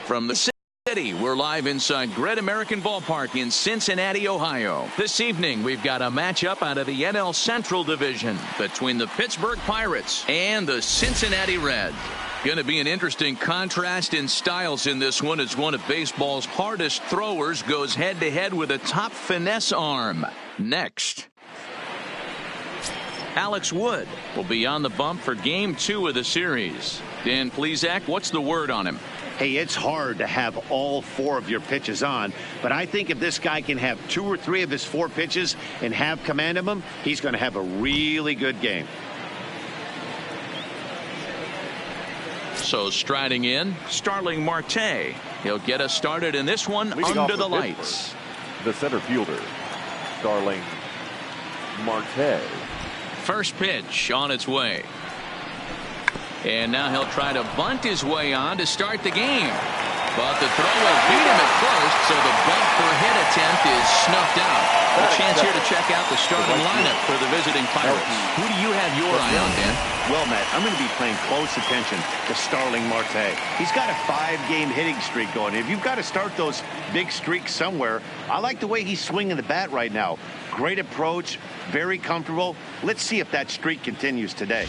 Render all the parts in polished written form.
from the city. We're live inside Great American Ballpark in Cincinnati, Ohio. This evening, we've got a matchup out of the NL Central Division between the Pittsburgh Pirates and the Cincinnati Reds. Going to be an interesting contrast in styles in this one as one of baseball's hardest throwers goes head-to-head with a top finesse arm. Next. Alex Wood will be on the bump for Game 2 of the series. Dan Plesac, what's the word on him? Hey, it's hard to have all 4 of your pitches on, but I think if this guy can have 2 or 3 of his 4 pitches and have command of them, he's going to have a really good game. So striding in, Starling Marte. He'll get us started in this one under the lights. The center fielder, Starling Marte. First pitch on its way. And now he'll try to bunt his way on to start the game. But the throw will beat him at first, so the bunt for hit attempt is snuffed out. A chance here to check out the starting lineup for the visiting Pirates. Who do you have your eye on, Dan? Well, Matt, I'm going to be paying close attention to Starling Marte. He's got a 5-game hitting streak going. If you've got to start those big streaks somewhere, I like the way he's swinging the bat right now. Great approach, very comfortable. Let's see if that streak continues today.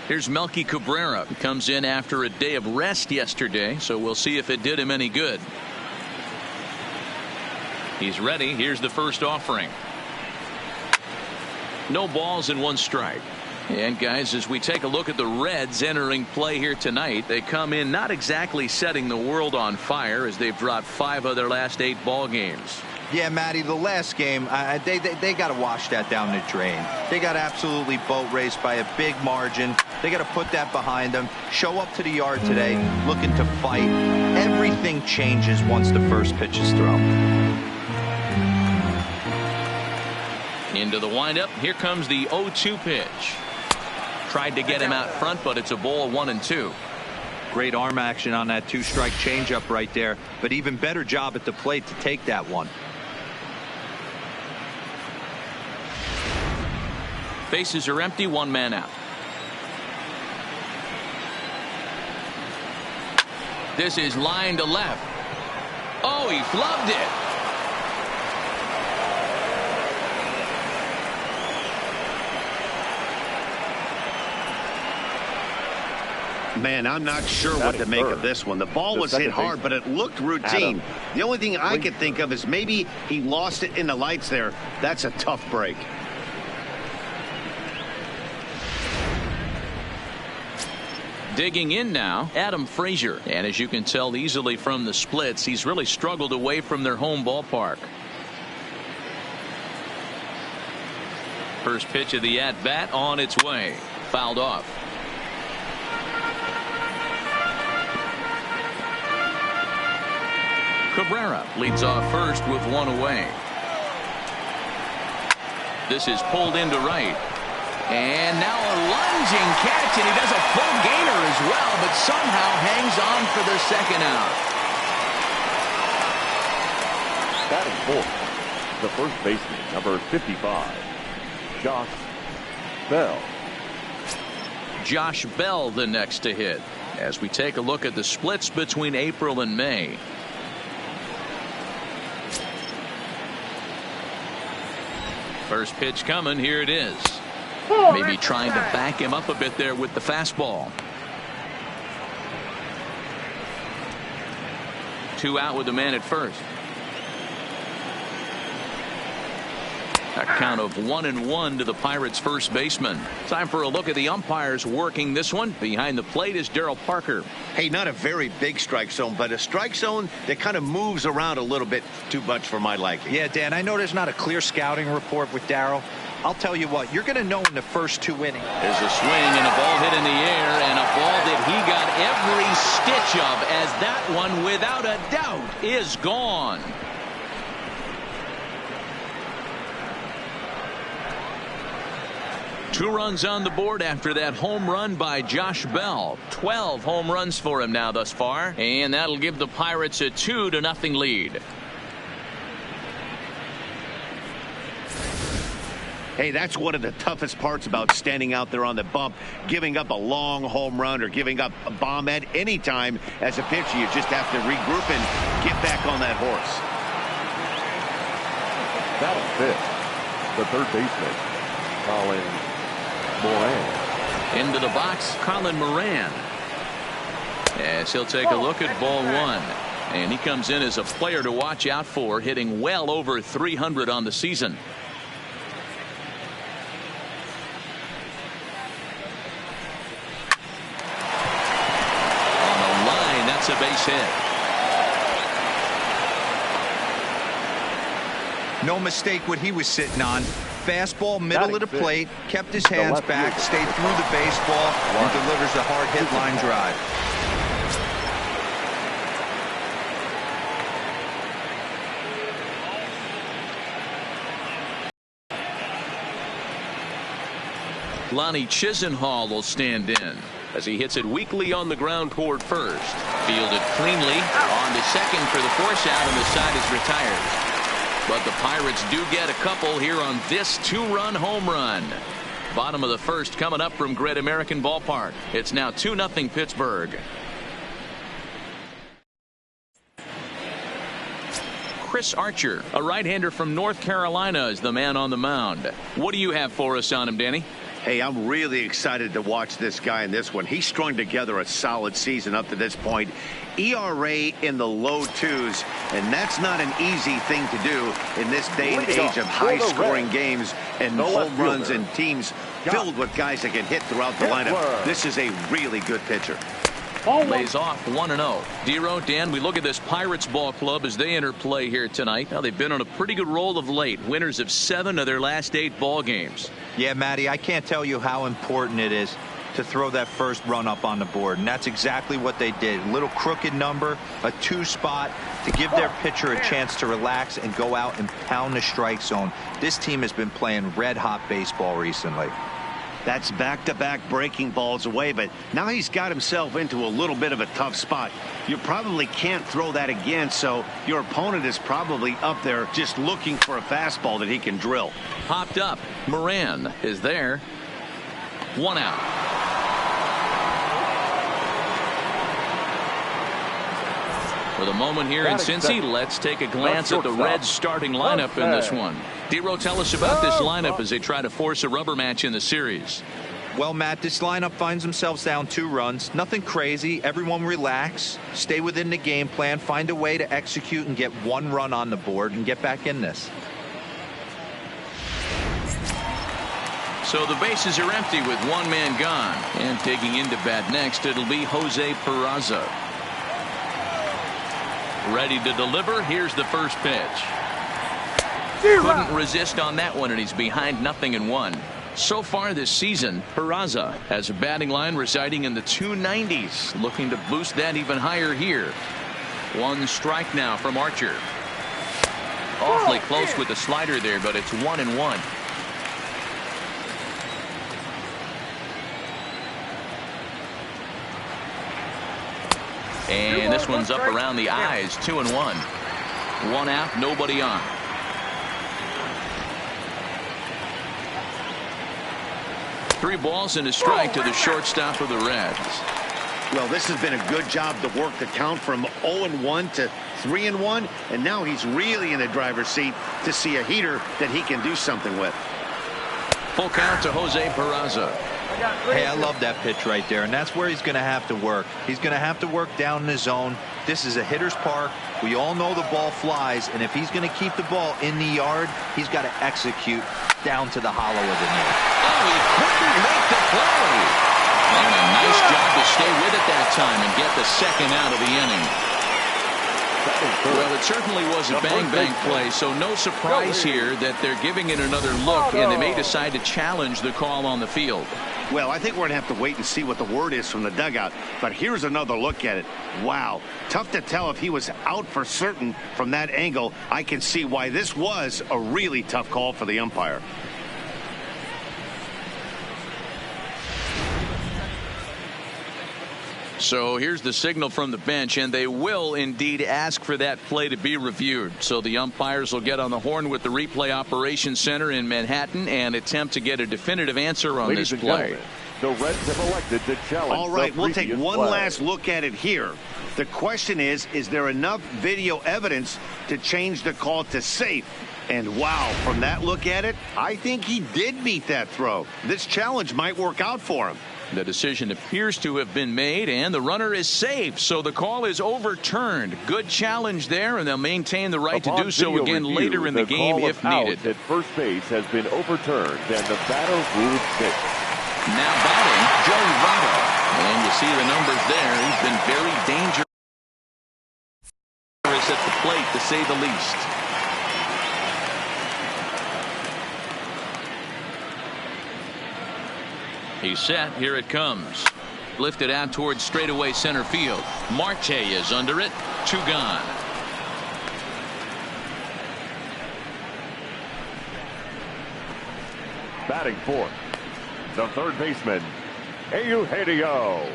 Here's Melky Cabrera. He comes in after a day of rest yesterday, so we'll see if it did him any good. He's ready. Here's the first offering. No balls and 1 strike. And guys, as we take a look at the Reds entering play here tonight, they come in not exactly setting the world on fire as they've dropped 5 of their last 8 ball games. Yeah, Matty, the last game, they got to wash that down the drain. They got absolutely boat raced by a big margin. They got to put that behind them. Show up to the yard today looking to fight. Everything changes once the first pitch is thrown. Into the windup. Here comes the 0-2 pitch. Tried to get him out front, but it's a ball 1-2. Great arm action on that 2-strike changeup right there, but even better job at the plate to take that one. Bases are empty, 1 man out. This is line to left. Oh, he flubbed it. Man, I'm not sure what to make of this one. The ball was hit hard, but it looked routine. The only thing I could think of is maybe he lost it in the lights there. That's a tough break. Digging in now, Adam Frazier. And as you can tell easily from the splits, he's really struggled away from their home ballpark. First pitch of the at-bat on its way. Fouled off. Cabrera leads off first with 1 away. This is pulled into right. And now a lunging catch, and he does a full gainer as well, but somehow hangs on for the second out. Batting fourth, the first baseman, number 55, Josh Bell. Josh Bell the next to hit as we take a look at the splits between April and May. First pitch coming. Here it is. Maybe trying to back him up a bit there with the fastball. 2 out with the man at first. A count of 1-1 to the Pirates' first baseman. Time for a look at the umpires working this one. Behind the plate is Darryl Parker. Hey, not a very big strike zone, but a strike zone that kind of moves around a little bit too much for my liking. Yeah, Dan, I know there's not a clear scouting report with Darryl. I'll tell you what, you're going to know in the first 2 innings. There's a swing and a ball hit in the air, and a ball that he got every stitch of, as that one, without a doubt, is gone. Two runs on the board after that home run by Josh Bell. 12 home runs for him now thus far, and that'll give the Pirates a 2-0 lead. Hey, that's one of the toughest parts about standing out there on the bump. Giving up a long home run or giving up a bomb at any time as a pitcher. You just have to regroup and get back on that horse. Batting fifth, the third baseman, Colin Moran. Into the box, Colin Moran. As he'll take a look at ball one. And he comes in as a player to watch out for, hitting well over 300 on the season. A base hit. No mistake what he was sitting on. Fastball, middle of the plate, kept his hands back, stayed through the baseball, and delivers a hard hit line drive. Lonnie Chisenhall will stand in as he hits it weakly on the ground toward first. Fielded cleanly on to second for the force out, and the side is retired. But the Pirates do get a couple here on this two-run home run. Bottom of the first coming up from Great American Ballpark. It's now 2-0 Pittsburgh. Chris Archer, a right-hander from North Carolina, is the man on the mound. What do you have for us on him, Danny? Hey, I'm really excited to watch this guy in this one. He's strung together a solid season up to this point. ERA in the low twos, and that's not an easy thing to do in this day and age of high-scoring games and home runs and teams filled with guys that can hit throughout the lineup. This is a really good pitcher. Lays off 1-0. Dero, Dan, we look at this Pirates ball club as they enter play here tonight. Now, they've been on a pretty good roll of late. Winners of 7 of their last 8 ball games. Yeah, Matty, I can't tell you how important it is to throw that first run up on the board, and that's exactly what they did. A little crooked number, a 2 spot to give their pitcher a chance to relax and go out and pound the strike zone. This team has been playing red-hot baseball recently. That's back-to-back breaking balls away, but now he's got himself into a little bit of a tough spot. You probably can't throw that again, so your opponent is probably up there just looking for a fastball that he can drill. Popped up. Moran is there. 1 out. For the moment here in Cincy, let's take a glance at the Reds starting lineup in this one. Dero, tell us about this lineup as they try to force a rubber match in the series. Well, Matt, this lineup finds themselves down 2 runs. Nothing crazy. Everyone relax. Stay within the game plan. Find a way to execute and get 1 run on the board and get back in this. So the bases are empty with 1 man gone. And taking into bat next, it'll be Jose Peraza. Ready to deliver. Here's the first pitch. Couldn't resist on that one, and he's behind 0-1. So far this season, Peraza has a batting line residing in the 290s, looking to boost that even higher here. 1 strike now from Archer. Awfully close with the slider there, but it's 1-1. And this one's up around the eyes. 2-1. 1 out, nobody on. Three balls and a strike to the shortstop of the Reds. Well, this has been a good job to work the count from 0-1 to 3-1, and now he's really in the driver's seat to see a heater that he can do something with. Full count to Jose Peraza. Hey, I love that pitch right there, and that's where he's going to have to work. He's going to have to work down in the zone. This is a hitter's park. We all know the ball flies, and if he's going to keep the ball in the yard, he's got to execute down to the hollow of the knee. Oh, he couldn't make the play. And a nice job to stay with it that time and get the second out of the inning. Well, it certainly was a bang-bang play, so no surprise here that they're giving it another look, and they may decide to challenge the call on the field. Well, I think we're going to have to wait and see what the word is from the dugout. But here's another look at it. Wow. Tough to tell if he was out for certain from that angle. I can see why this was a really tough call for the umpire. So here's the signal from the bench, and they will indeed ask for that play to be reviewed. So the umpires will get on the horn with the replay operations center in Manhattan and attempt to get a definitive answer on this play. The Reds have elected to challenge. All right, we'll take one play. last look at it here. The question is there enough video evidence to change the call to safe? And wow, from that look at it, I think he did meet that throw. This challenge might work out for him. The decision appears to have been made, and the runner is safe, so the call is overturned. Good challenge there, and they'll maintain the right to do so again later in the game if needed. At first base has been overturned, and the batter ruled safe. Now batting, Joey Votto. And you see the numbers there. He's been very dangerous at the plate, to say the least. He's set. Here it comes. Lifted out towards straightaway center field. Marte is under it. 2 gone. Batting fourth, the third baseman, Eugenio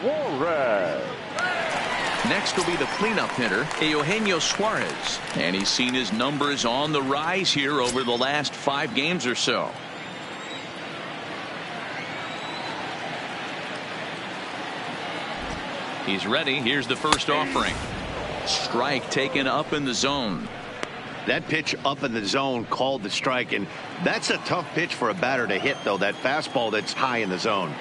Suarez. Next will be the cleanup hitter, Eugenio Suarez. And he's seen his numbers on the rise here over the last 5 games or so. He's ready. Here's the first offering. Strike taken up in the zone. That pitch up in the zone called the strike, and that's a tough pitch for a batter to hit, though, that fastball that's high in the zone.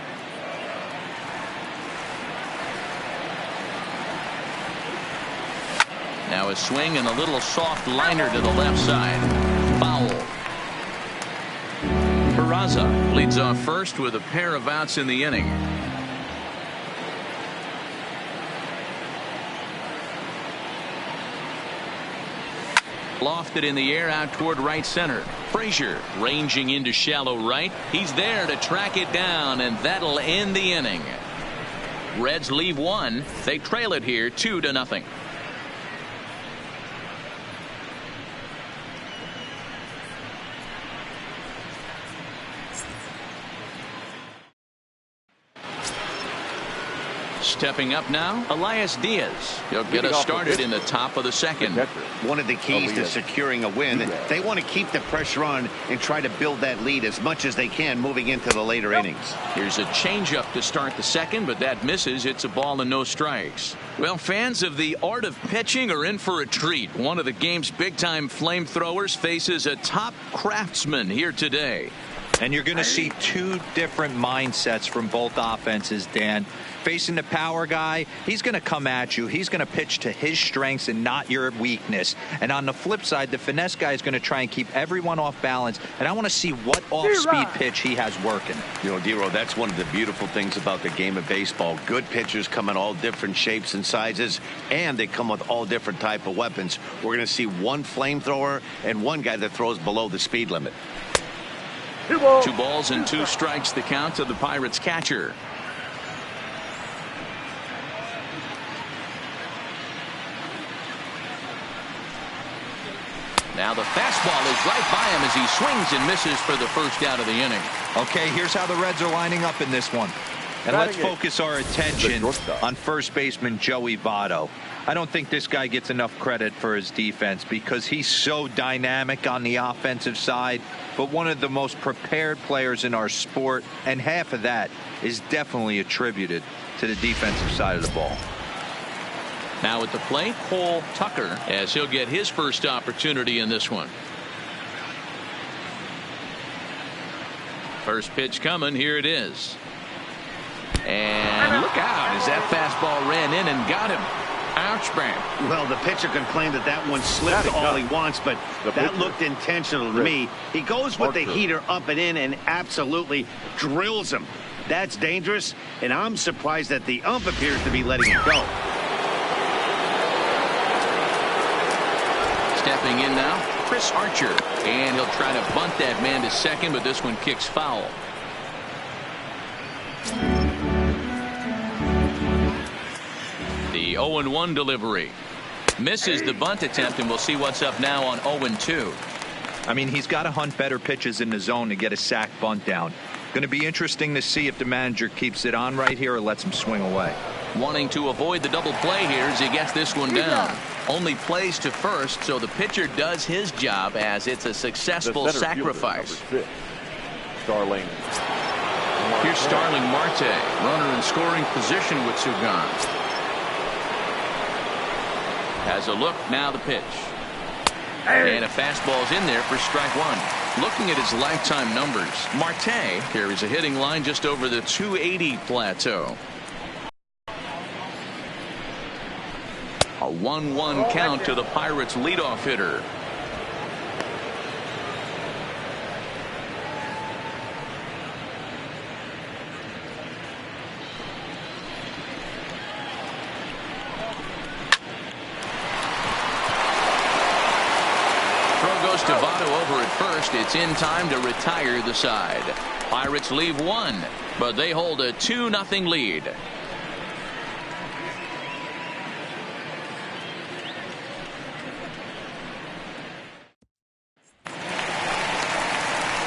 Now a swing and a little soft liner to the left side. Foul. Peraza leads off first with a pair of outs in the inning. Lofted in the air out toward right center. Frazier ranging into shallow right. He's there to track it down, and that'll end the inning. Reds leave 1. They trail it here 2-0. Stepping up now, Elias Diaz. He'll get us started in the top of the second. One of the keys to securing a win, they want to keep the pressure on and try to build that lead as much as they can moving into the later innings. Here's a changeup to start the second, but that misses. It's a ball and no strikes. Well, fans of the art of pitching are in for a treat. One of the game's big-time flamethrowers faces a top craftsman here today. And you're going to see 2 different mindsets from both offenses, Dan. Facing the power guy, he's going to come at you. He's going to pitch to his strengths and not your weakness. And on the flip side, the finesse guy is going to try and keep everyone off balance. And I want to see what off-speed pitch he has working. You know, Dero, that's one of the beautiful things about the game of baseball. Good pitchers come in all different shapes and sizes, and they come with all different type of weapons. We're going to see one flamethrower and one guy that throws below the speed limit. 2 balls and 2 strikes the count to the Pirates catcher. Now the fastball is right by him as he swings and misses for the first out of the inning. Okay, here's how the Reds are lining up in this one. And let's focus our attention on first baseman Joey Votto. I don't think this guy gets enough credit for his defense because he's so dynamic on the offensive side, but one of the most prepared players in our sport, and half of that is definitely attributed to the defensive side of the ball. Now at the plate, Cole Tucker, as he'll get his first opportunity in this one. First pitch coming. Here it is. And look out as that fastball ran in and got him. Ouch, man. Well, the pitcher can claim that that one slipped all he wants, but that looked intentional to me. He goes with the heater up and in and absolutely drills him. That's dangerous, and I'm surprised that the ump appears to be letting it go. Stepping in now, Chris Archer. And he'll try to bunt that man to second, but this one kicks foul. The 0-1 delivery. Misses the bunt attempt, and we'll see what's up now on 0-2. I mean, he's got to hunt better pitches in the zone to get a sac bunt down. Going to be interesting to see if the manager keeps it on right here or lets him swing away. Wanting to avoid the double play here as he gets this one down. Only plays to first, so the pitcher does his job as it's a successful sacrifice. Starling. Here's Starling Marte, runner in scoring position with two gone. Has a look, now the pitch. And a fastball's in there for strike one. Looking at his lifetime numbers, Marte carries a hitting line just over the 280 plateau. A 1-1 count to the Pirates leadoff hitter. Throw goes to Votto over at first. It's in time to retire the side. Pirates leave one, but they hold a 2-0 lead.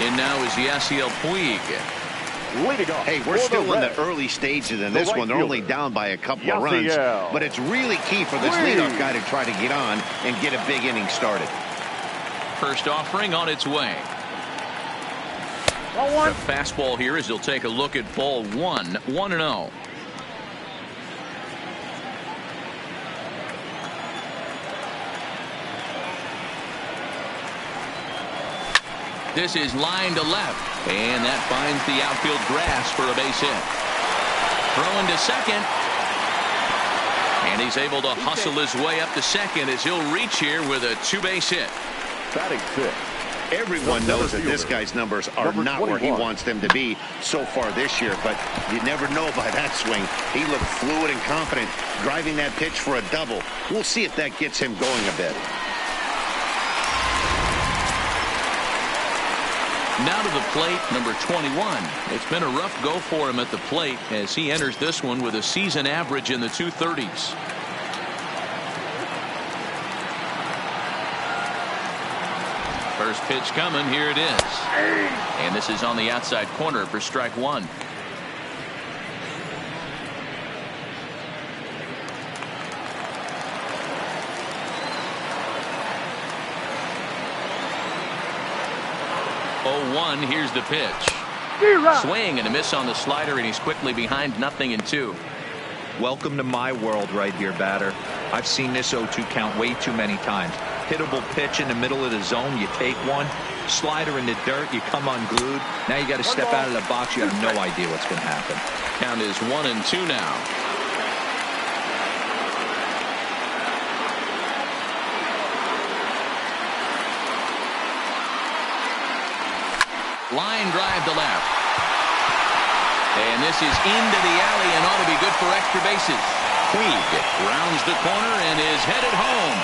And now is Yasiel Puig. Hey, we're still in the early stages in this one. They're only down by a couple of runs. But it's really key for this leadoff guy to try to get on and get a big inning started. First offering on its way. The fastball here as he'll take a look at ball one. 1-0. This is line to left, and that finds the outfield grass for a base hit. Throwing to second, and he's able to hustle his way up to second as he'll reach here with a two-base hit. Batting fifth. Everyone knows that this guy's numbers are not where he wants them to be so far this year, but you never know by that swing. He looked fluid and confident, driving that pitch for a double. We'll see if that gets him going a bit. Now to the plate, number 21. It's been a rough go for him at the plate as he enters this one with a season average in the 230s. First pitch coming, here it is. And this is on the outside corner for strike one. Here's the pitch. Swing and a miss on the slider, and he's quickly behind 0-2. Welcome to my world right here, batter. I've seen this 0-2 count way too many times. Hittable pitch in the middle of the zone, you take one. Slider in the dirt, you come unglued. Now you got to step out of the box. You have no idea what's going to happen. Count is 1-2 now. Line drive to left. And this is into the alley and ought to be good for extra bases. Puig rounds the corner and is headed home.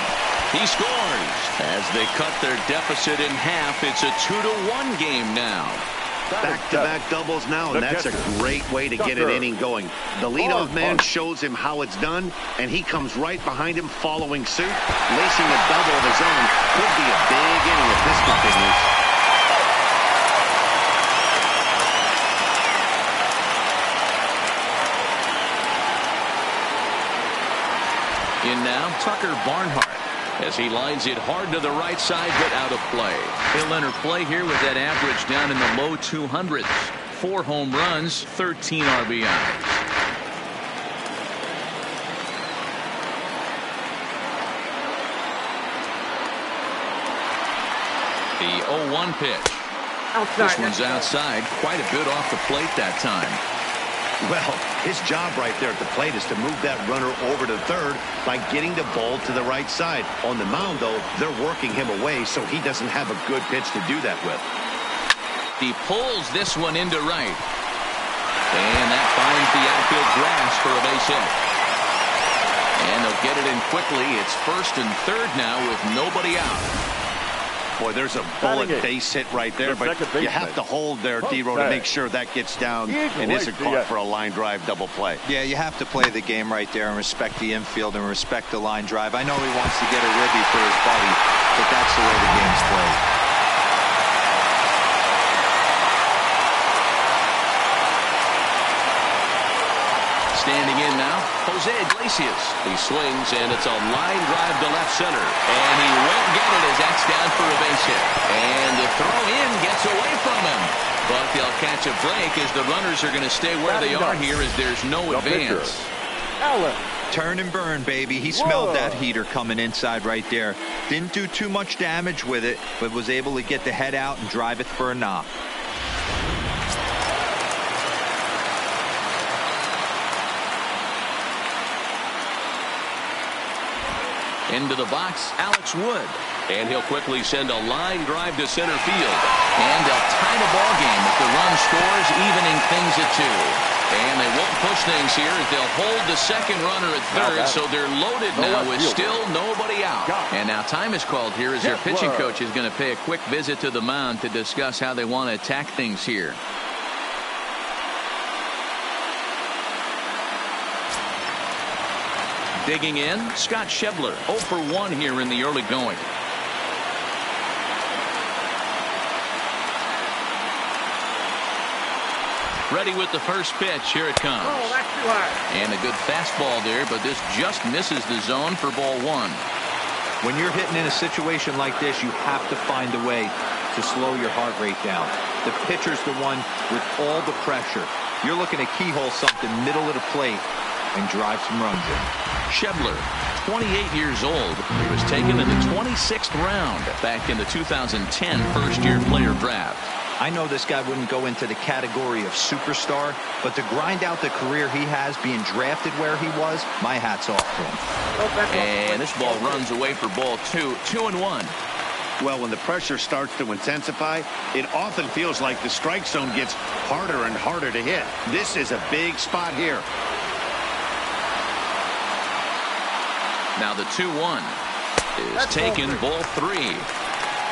He scores. As they cut their deficit in half, it's a 2-1 game now. Back-to-back doubles now, and that's a great way to get an inning going. The leadoff man shows him how it's done, and he comes right behind him following suit. Lacing a double of his own could be a big inning if this continues. In now, Tucker Barnhart as he lines it hard to the right side, but out of play. He'll enter play here with that average down in the low 200s. 4 home runs, 13 RBIs. The 0-1 pitch. This one's outside, quite a bit off the plate that time. Well, his job right there at the plate is to move that runner over to third by getting the ball to the right side. On the mound, though, they're working him away, so he doesn't have a good pitch to do that with. He pulls this one into right. And that finds the outfield grass for a base hit. And they'll get it in quickly. It's first and third now with nobody out. Boy, there's a bullet base hit right there, but you have to hold there, D-Row, to make sure that gets down and isn't caught for a line drive double play. Yeah, you have to play the game right there and respect the infield and respect the line drive. I know he wants to get a ribby for his buddy, but that's the way the game's played. Jose Iglesias. He swings, and it's a line drive to left center. And he won't get it as that's down for a base hit. And the throw in gets away from him. But they'll catch a break as the runners are going to stay where they are here as there's no advance. Turn and burn, baby. He smelled that heater coming inside right there. Didn't do too much damage with it, but was able to get the head out and drive it for a knock. Into the box, Alex Wood. And he'll quickly send a line drive to center field. And they'll tie the ball game if the run scores, evening things at 2. And they won't push things here as they'll hold the second runner at third, so they're loaded now with still nobody out. And now time is called here as their pitching coach is going to pay a quick visit to the mound to discuss how they want to attack things here. Digging in, Scott Schebler, 0 for 1 here in the early going. Ready with the first pitch. Here it comes. Oh, that's too high. And a good fastball there, but this just misses the zone for ball 1. When you're hitting in a situation like this, you have to find a way to slow your heart rate down. The pitcher's the one with all the pressure. You're looking to keyhole something middle of the plate and drive some runs in. Schebler, 28 years old. He was taken in the 26th round back in the 2010 first-year player draft. I know this guy wouldn't go into the category of superstar, but to grind out the career he has being drafted where he was, my hat's off to him. And this ball runs away for ball 2, 2-1. Well, when the pressure starts to intensify, it often feels like the strike zone gets harder and harder to hit. This is a big spot here. Now the 2-1 is taken, ball 3.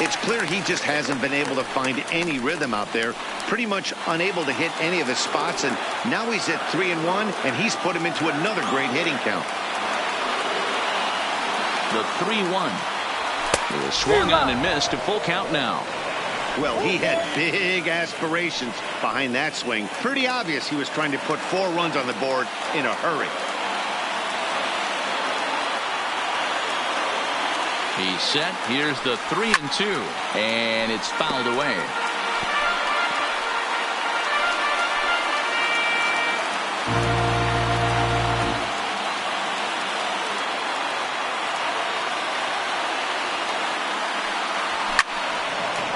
It's clear he just hasn't been able to find any rhythm out there. Pretty much unable to hit any of his spots, and now he's at 3-1, and he's put him into another great hitting count. The 3-1. It was swung on and missed. A full count now. Well, he had big aspirations behind that swing. Pretty obvious he was trying to put 4 runs on the board in a hurry. He's set. Here's the 3-2, and it's fouled away.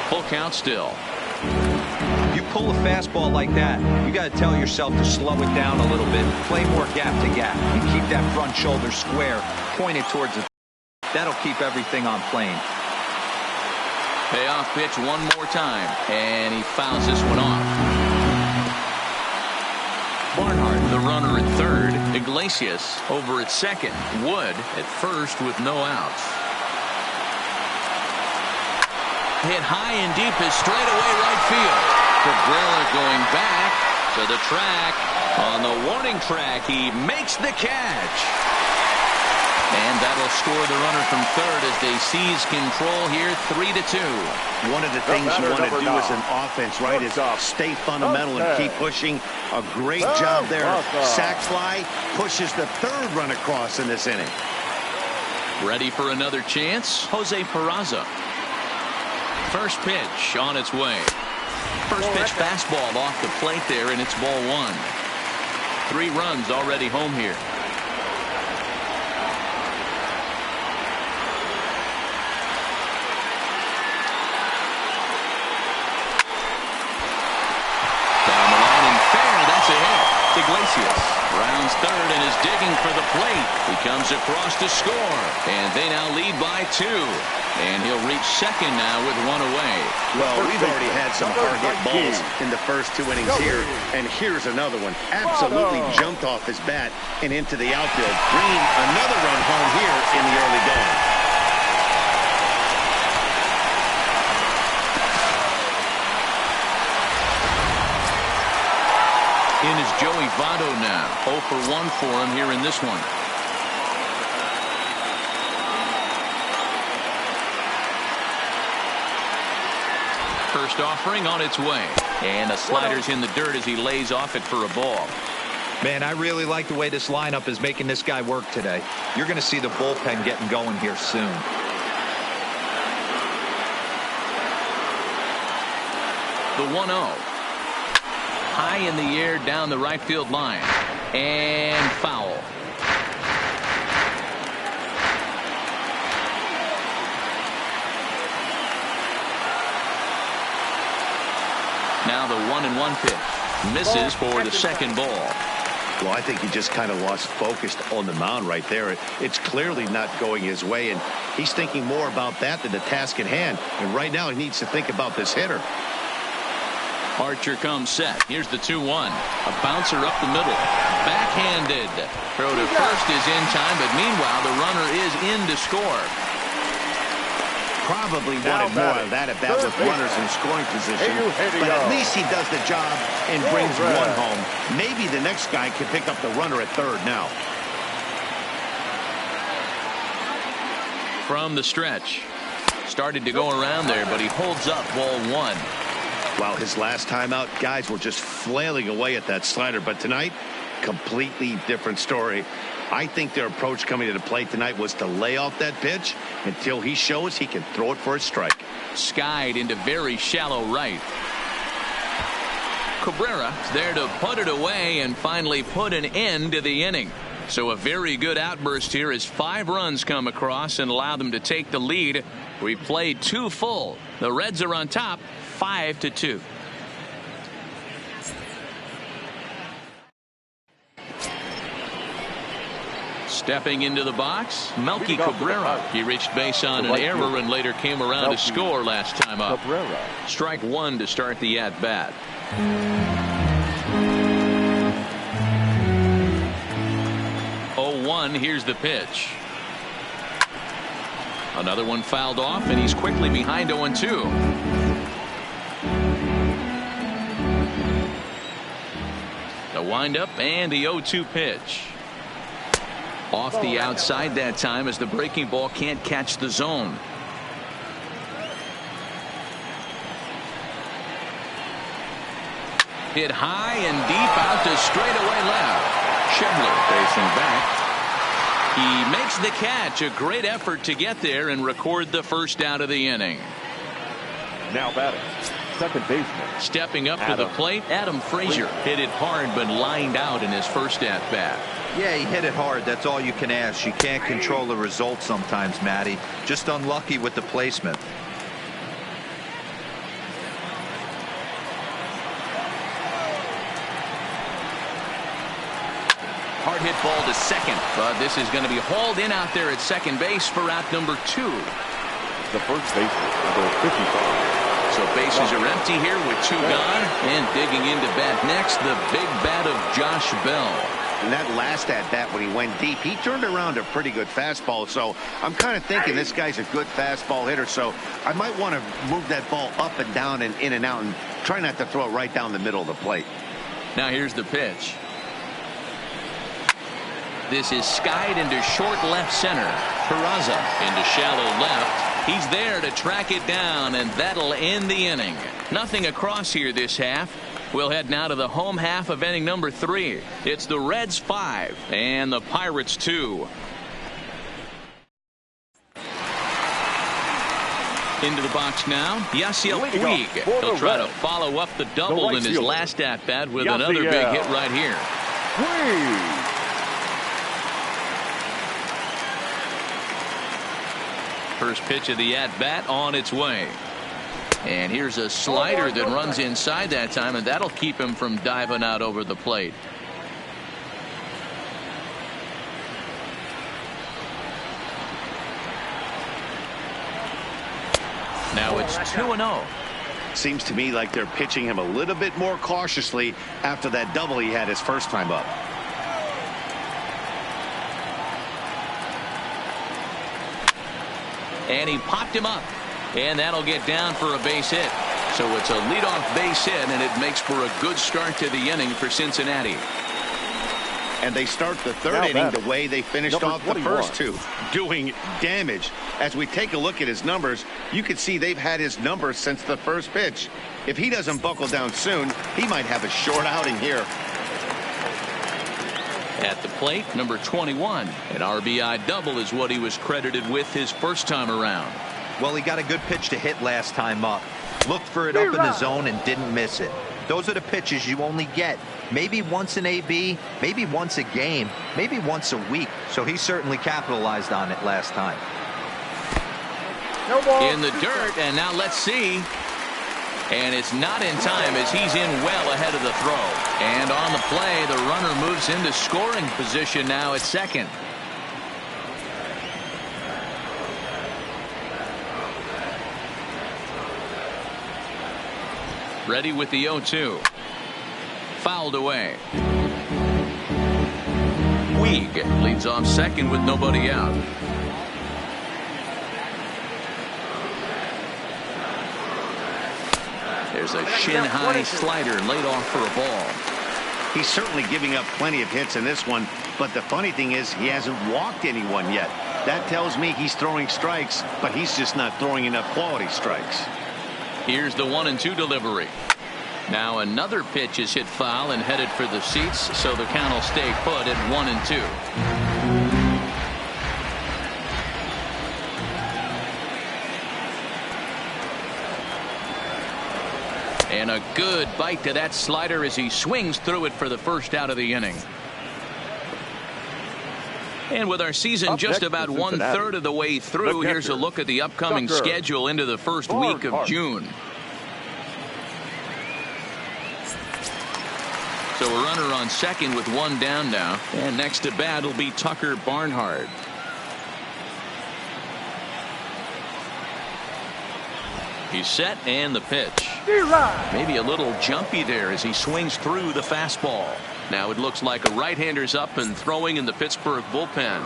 Full count still. You pull a fastball like that, you got to tell yourself to slow it down a little bit, play more gap to gap, and keep that front shoulder square, pointed towards the. That'll keep everything on plane. Payoff pitch one more time, and he fouls this one off. Barnhart, the runner at third. Iglesias over at second. Wood at first with no outs. Hit high and deep is straight away right field. Cabrera going back to the track. On the warning track, he makes the catch. And that'll score the runner from third as they seize control here, 3-2. One of the things you want to do as an offense, right, is stay fundamental and keep pushing. A great job there. Sac fly pushes the third run across in this inning. Ready for another chance? Jose Peraza. First pitch on its way. First pitch fastball off the plate there, and it's ball 1. 3 runs already home here. Iglesias rounds third and is digging for the plate. He comes across to score, and they now lead by 2. And he'll reach second now with 1 away. Well, we've already had some hard-hit balls in the first 2 innings here, and here's another one. Absolutely jumped off his bat and into the outfield, bringing another run home here in the early going. In is Joey Votto now. 0 for 1 for him here in this one. First offering on its way. And the slider's in the dirt as he lays off it for a ball. Man, I really like the way this lineup is making this guy work today. You're going to see the bullpen getting going here soon. The 1-0. High in the air down the right field line. And foul. Now the 1-1 pitch. Misses for the second ball. Well, I think he just kind of lost focus on the mound right there. It's clearly not going his way, and he's thinking more about that than the task at hand. And right now he needs to think about this hitter. Archer comes set. Here's the 2-1. A bouncer up the middle. Backhanded. Throw to first is in time, but meanwhile the runner is in to score. Probably wanted more of that at bat with runners in scoring position, but at least he does the job and brings one home. Maybe the next guy can pick up the runner at third now. From the stretch. Started to go around there, but he holds up ball one. Well, his last time out, guys were just flailing away at that slider, but tonight, completely different story. I think their approach coming to the plate tonight was to lay off that pitch until he shows he can throw it for a strike. Skied into very shallow right. Cabrera is there to put it away and finally put an end to the inning. So a very good outburst here as 5 runs come across and allow them to take the lead. We played 2 full. The Reds are on top 5-2. Stepping into the box, Melky Cabrera. He reached base on an error and later came around to score last time up. Strike 1 to start the at-bat. 0-1, here's the pitch. Another one fouled off, and he's quickly behind 0-2. The windup and the 0-2 pitch. Off the outside that time as the breaking ball can't catch the zone. Hit high and deep out to straightaway left. Schebler facing back. He makes the catch. A great effort to get there and record the first out of the inning. Now batting, second baseman. Stepping up to the plate, Adam Frazier hit it hard but lined out in his first at bat. Yeah, he hit it hard. That's all you can ask. You can't control the result sometimes, Matty. Just unlucky with the placement. Hard hit ball to second, but this is going to be hauled in out there at second base for out number 2. The first baseman, number 55. So bases are empty here with 2 gone, and digging into bat next, the big bat of Josh Bell. And that last at bat when he went deep, he turned around a pretty good fastball. So I'm kind of thinking this guy's a good fastball hitter. So I might want to move that ball up and down and in and out and try not to throw it right down the middle of the plate. Now here's the pitch. This is skied into short left center. Peraza into shallow left. He's there to track it down, and that'll end the inning. Nothing across here this half. We'll head now to the home half of inning number 3. It's the Reds 5 and the Pirates 2. Into the box now, Yasiel Puig. He'll try to follow up the double in his last at-bat with another big hit right here. First pitch of the at-bat on its way. And here's a slider that runs inside that time, and that'll keep him from diving out over the plate. Now it's 2-0. Seems to me like they're pitching him a little bit more cautiously after that double he had his first time up. And he popped him up. And that'll get down for a base hit. So it's a leadoff base hit, and it makes for a good start to the inning for Cincinnati. And they start the third inning the way they finished off the first 2, doing damage. As we take a look at his numbers, you can see they've had his numbers since the first pitch. If he doesn't buckle down soon, he might have a short outing here. At the plate, number 21. An RBI double is what he was credited with his first time around. Well, he got a good pitch to hit last time up. Looked for it up in the zone and didn't miss it. Those are the pitches you only get maybe once in AB, maybe once a game, maybe once a week. So he certainly capitalized on it last time. In the dirt, and now let's see. And it's not in time as he's in well ahead of the throw. And on the play, the runner moves into scoring position now at second. Ready with the 0-2. Fouled away. Weeg leads off second with nobody out. There's a shin-high slider laid off for a ball. He's certainly giving up plenty of hits in this one, but the funny thing is he hasn't walked anyone yet. That tells me he's throwing strikes, but he's just not throwing enough quality strikes. Here's the 1-2 delivery. Now another pitch is hit foul and headed for the seats, so the count will stay put at 1-2. And a good bite to that slider as he swings through it for the first out of the inning. And with our season just about 1/3 of the way through, here's a look at the upcoming schedule into the first week of June. So a runner on second with one down now. And next to bat will be Tucker Barnhart. He's set and the pitch. Maybe a little jumpy there as he swings through the fastball. Now it looks like a right-hander's up and throwing in the Pittsburgh bullpen.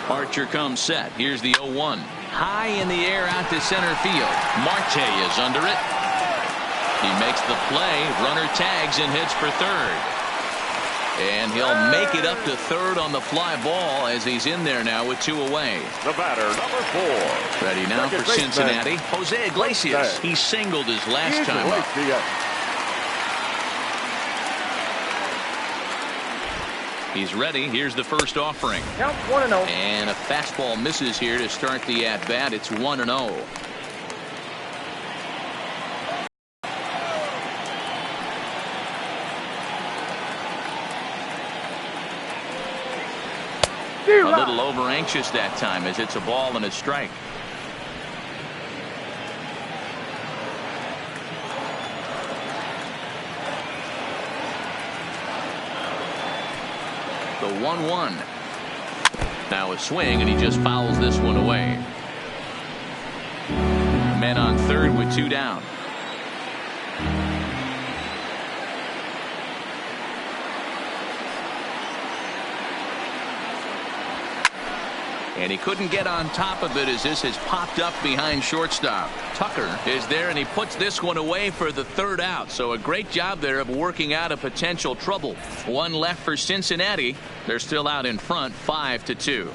Archer comes set. Here's the 0-1. High in the air out to center field. Marte is under it. He makes the play. Runner tags and hits for third. And he'll make it up to third on the fly ball as he's in there now with 2 away. The batter, number 4. Ready now for Cincinnati. Jose Iglesias. He singled his last time up. He's ready. Here's the first offering. Count 1-0. And a fastball misses here to start the at-bat. It's 1-0. A little over anxious that time as it's a ball and a strike. The 1-1. Now a swing and he just fouls this one away. Men on third with 2 down. And he couldn't get on top of it as this has popped up behind shortstop. Tucker is there and he puts this one away for the third out. So a great job there of working out a potential trouble. One left for Cincinnati. They're still out in front 5-2.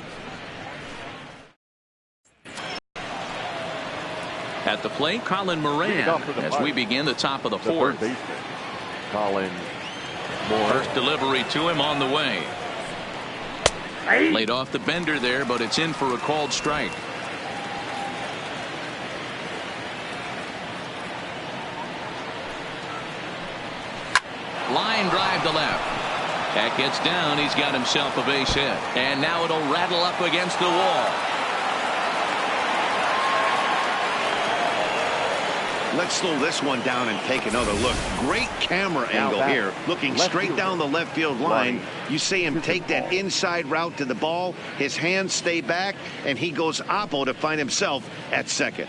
At the plate, Colin Moran as we begin the top of the fourth. Colin Moran. First delivery to him on the way. Laid off the bender there, but it's in for a called strike. Line drive to left. That gets down. He's got himself a base hit. And now it'll rattle up against the wall. Let's slow this one down and take another look. Great camera angle here, looking straight down the left field line. You see him take that inside route to the ball. His hands stay back, and he goes oppo to find himself at second.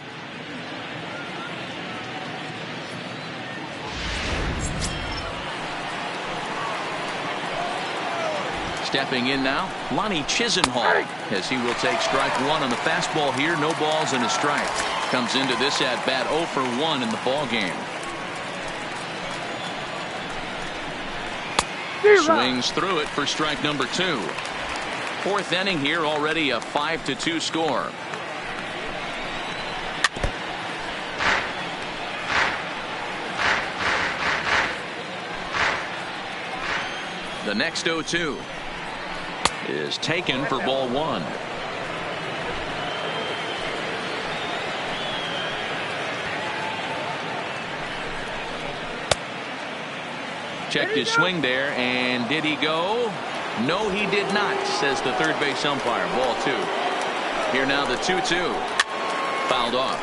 Stepping in now, Lonnie Chisenhall, as he will take strike one on the fastball here. No balls and a strike. Comes into this at bat 0 for 1 in the ball game. Swings through it for strike number 2. Fourth inning here, already a 5-2 score. The next 0-2 is taken for ball one. Checked his swing there, and did he go? No, he did not, says the third base umpire. Ball two. Here now the 2-2. Fouled off.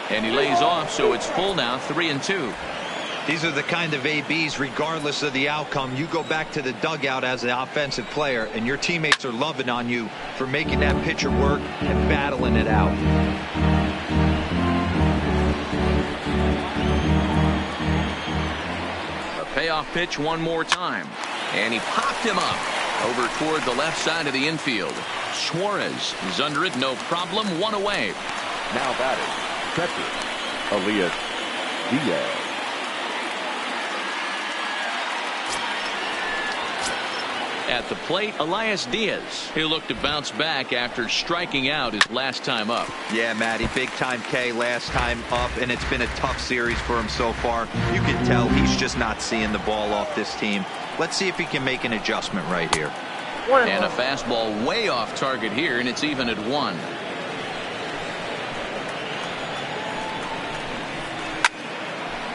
And he lays off, so it's full now, 3-2. These are the kind of ABs, regardless of the outcome, you go back to the dugout as an offensive player, and your teammates are loving on you for making that pitcher work and battling it out. A payoff pitch one more time. And he popped him up over toward the left side of the infield. Suarez is under it, no problem, one away. Now batting, catcher, Elias Diaz. At the plate, Elias Diaz. He'll look to bounce back after striking out his last time up. Yeah, Matty, big time K last time up, and it's been a tough series for him so far. You can tell he's just not seeing the ball off this team. Let's see if he can make an adjustment right here. And a fastball way off target here, and it's even at 1.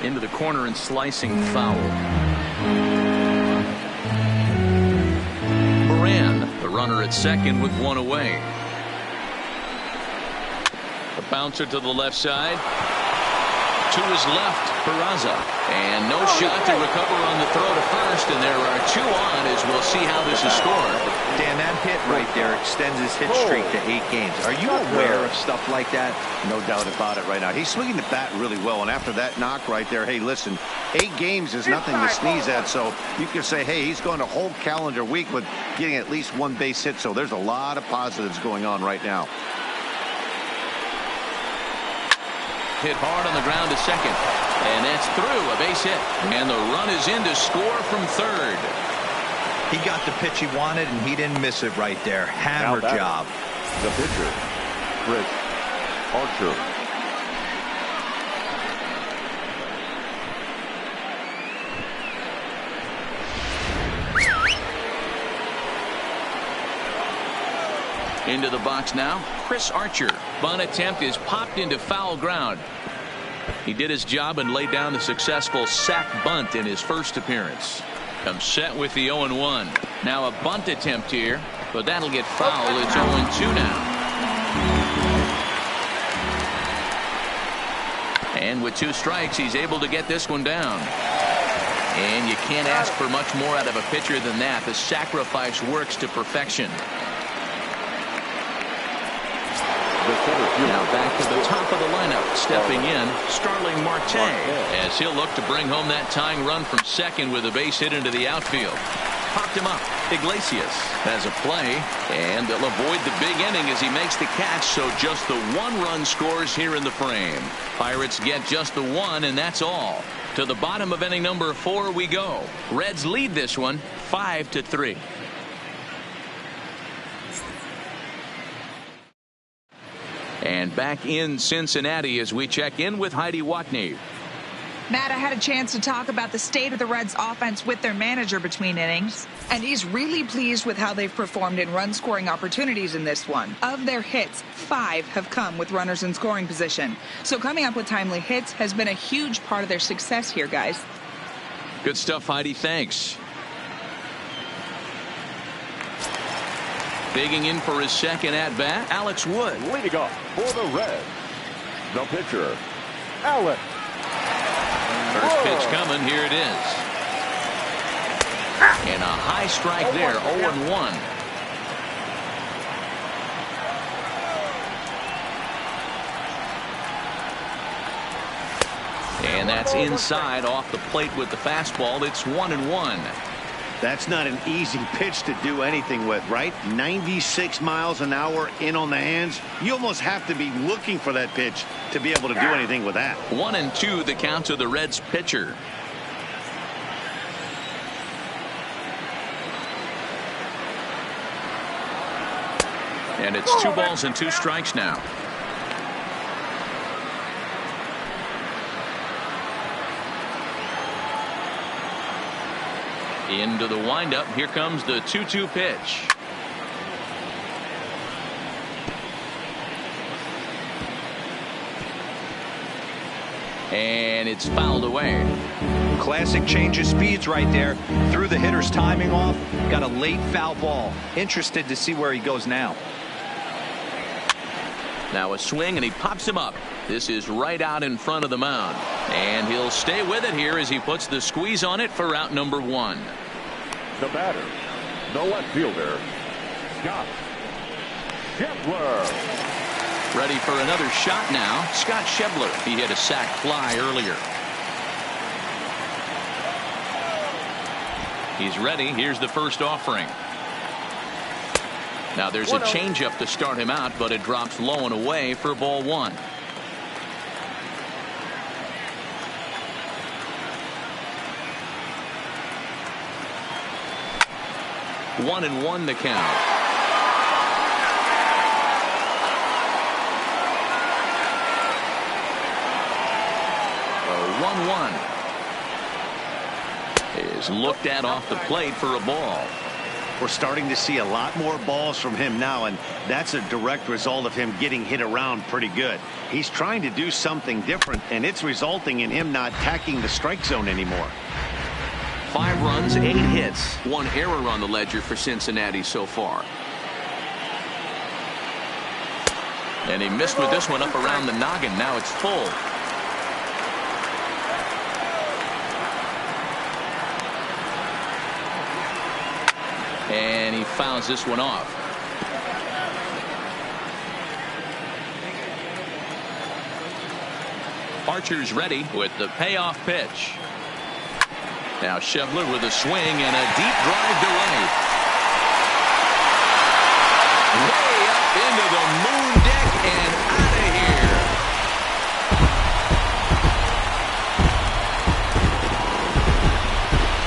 Into the corner and slicing foul. The runner at second with one away. The bouncer to the left side. To his left, Peraza. And no shot to recover on the throw to first, and there are 2 on as we'll see how this is scored. Dan, that hit right there extends his hit streak to 8 games. Are you aware of stuff like that? No doubt about it right now. He's swinging the bat really well, and after that knock right there, hey, listen, 8 games is nothing to sneeze at, so you can say, hey, he's going a whole calendar week with getting at least 1 base hit, so there's a lot of positives going on right now. Hit hard on the ground to second, and that's through, a base hit, and the run is in to score from third. He got the pitch he wanted, and he didn't miss it right there. Hammer job. The pitcher, Chris Archer. Into the box now, Chris Archer. Bunt attempt is popped into foul ground. He did his job and laid down the successful sac bunt in his first appearance. Comes set with the 0-1. Now a bunt attempt here, but that'll get foul. It's 0-2 now. And with 2 strikes, he's able to get this one down. And you can't ask for much more out of a pitcher than that. The sacrifice works to perfection. Now back to the top of the lineup. Stepping in, Starling Marte, as he'll look to bring home that tying run from second with a base hit into the outfield. Popped him up. Iglesias has a play, and they'll avoid the big inning as he makes the catch, so just the 1 run scores here in the frame. Pirates get just the 1, and that's all. To the bottom of inning number 4 we go. Reds lead this one 5-3. And back in Cincinnati as we check in with Heidi Watney. Matt, I had a chance to talk about the state of the Reds offense with their manager between innings, and he's really pleased with how they've performed in run-scoring opportunities in this one. Of their hits, 5 have come with runners in scoring position. So coming up with timely hits has been a huge part of their success here, guys. Good stuff, Heidi. Thanks. Digging in for his second at-bat, Alex Wood. Leading off for the Reds, the pitcher, Alex. First pitch coming. Here it is. And a high strike there, 0-1. And that's inside off the plate with the fastball. It's 1-1. That's not an easy pitch to do anything with, right? 96 miles an hour in on the hands. You almost have to be looking for that pitch to be able to do anything with that. 1-2 the count to the Reds pitcher. And it's 2 balls and 2 strikes now. Into the windup. Here comes the 2-2 pitch. And it's fouled away. Classic change of speeds right there. Threw the hitter's timing off. Got a late foul ball. Interested to see where he goes now. Now a swing, and he pops him up. This is right out in front of the mound. And he'll stay with it here as he puts the squeeze on it for out number 1. The batter, the left fielder, Scott Schebler. Ready for another shot now. Scott Schebler. He hit a sac fly earlier. He's ready. Here's the first offering. Now there's a changeup to start him out, but it drops low and away for ball 1. One and one the count. A 1-1 is looked at off the plate for a ball. We're starting to see a lot more balls from him now, and that's a direct result of him getting hit around pretty good. He's trying to do something different, and it's resulting in him not attacking the strike zone anymore. 5 runs, 8 hits, 1 error on the ledger for Cincinnati so far. And he missed with this one up around the noggin. Now it's full. And he fouls this one off. Archer's ready with the payoff pitch. Now Schebler with a swing and a deep drive to right. Way up into the moon deck and out of here.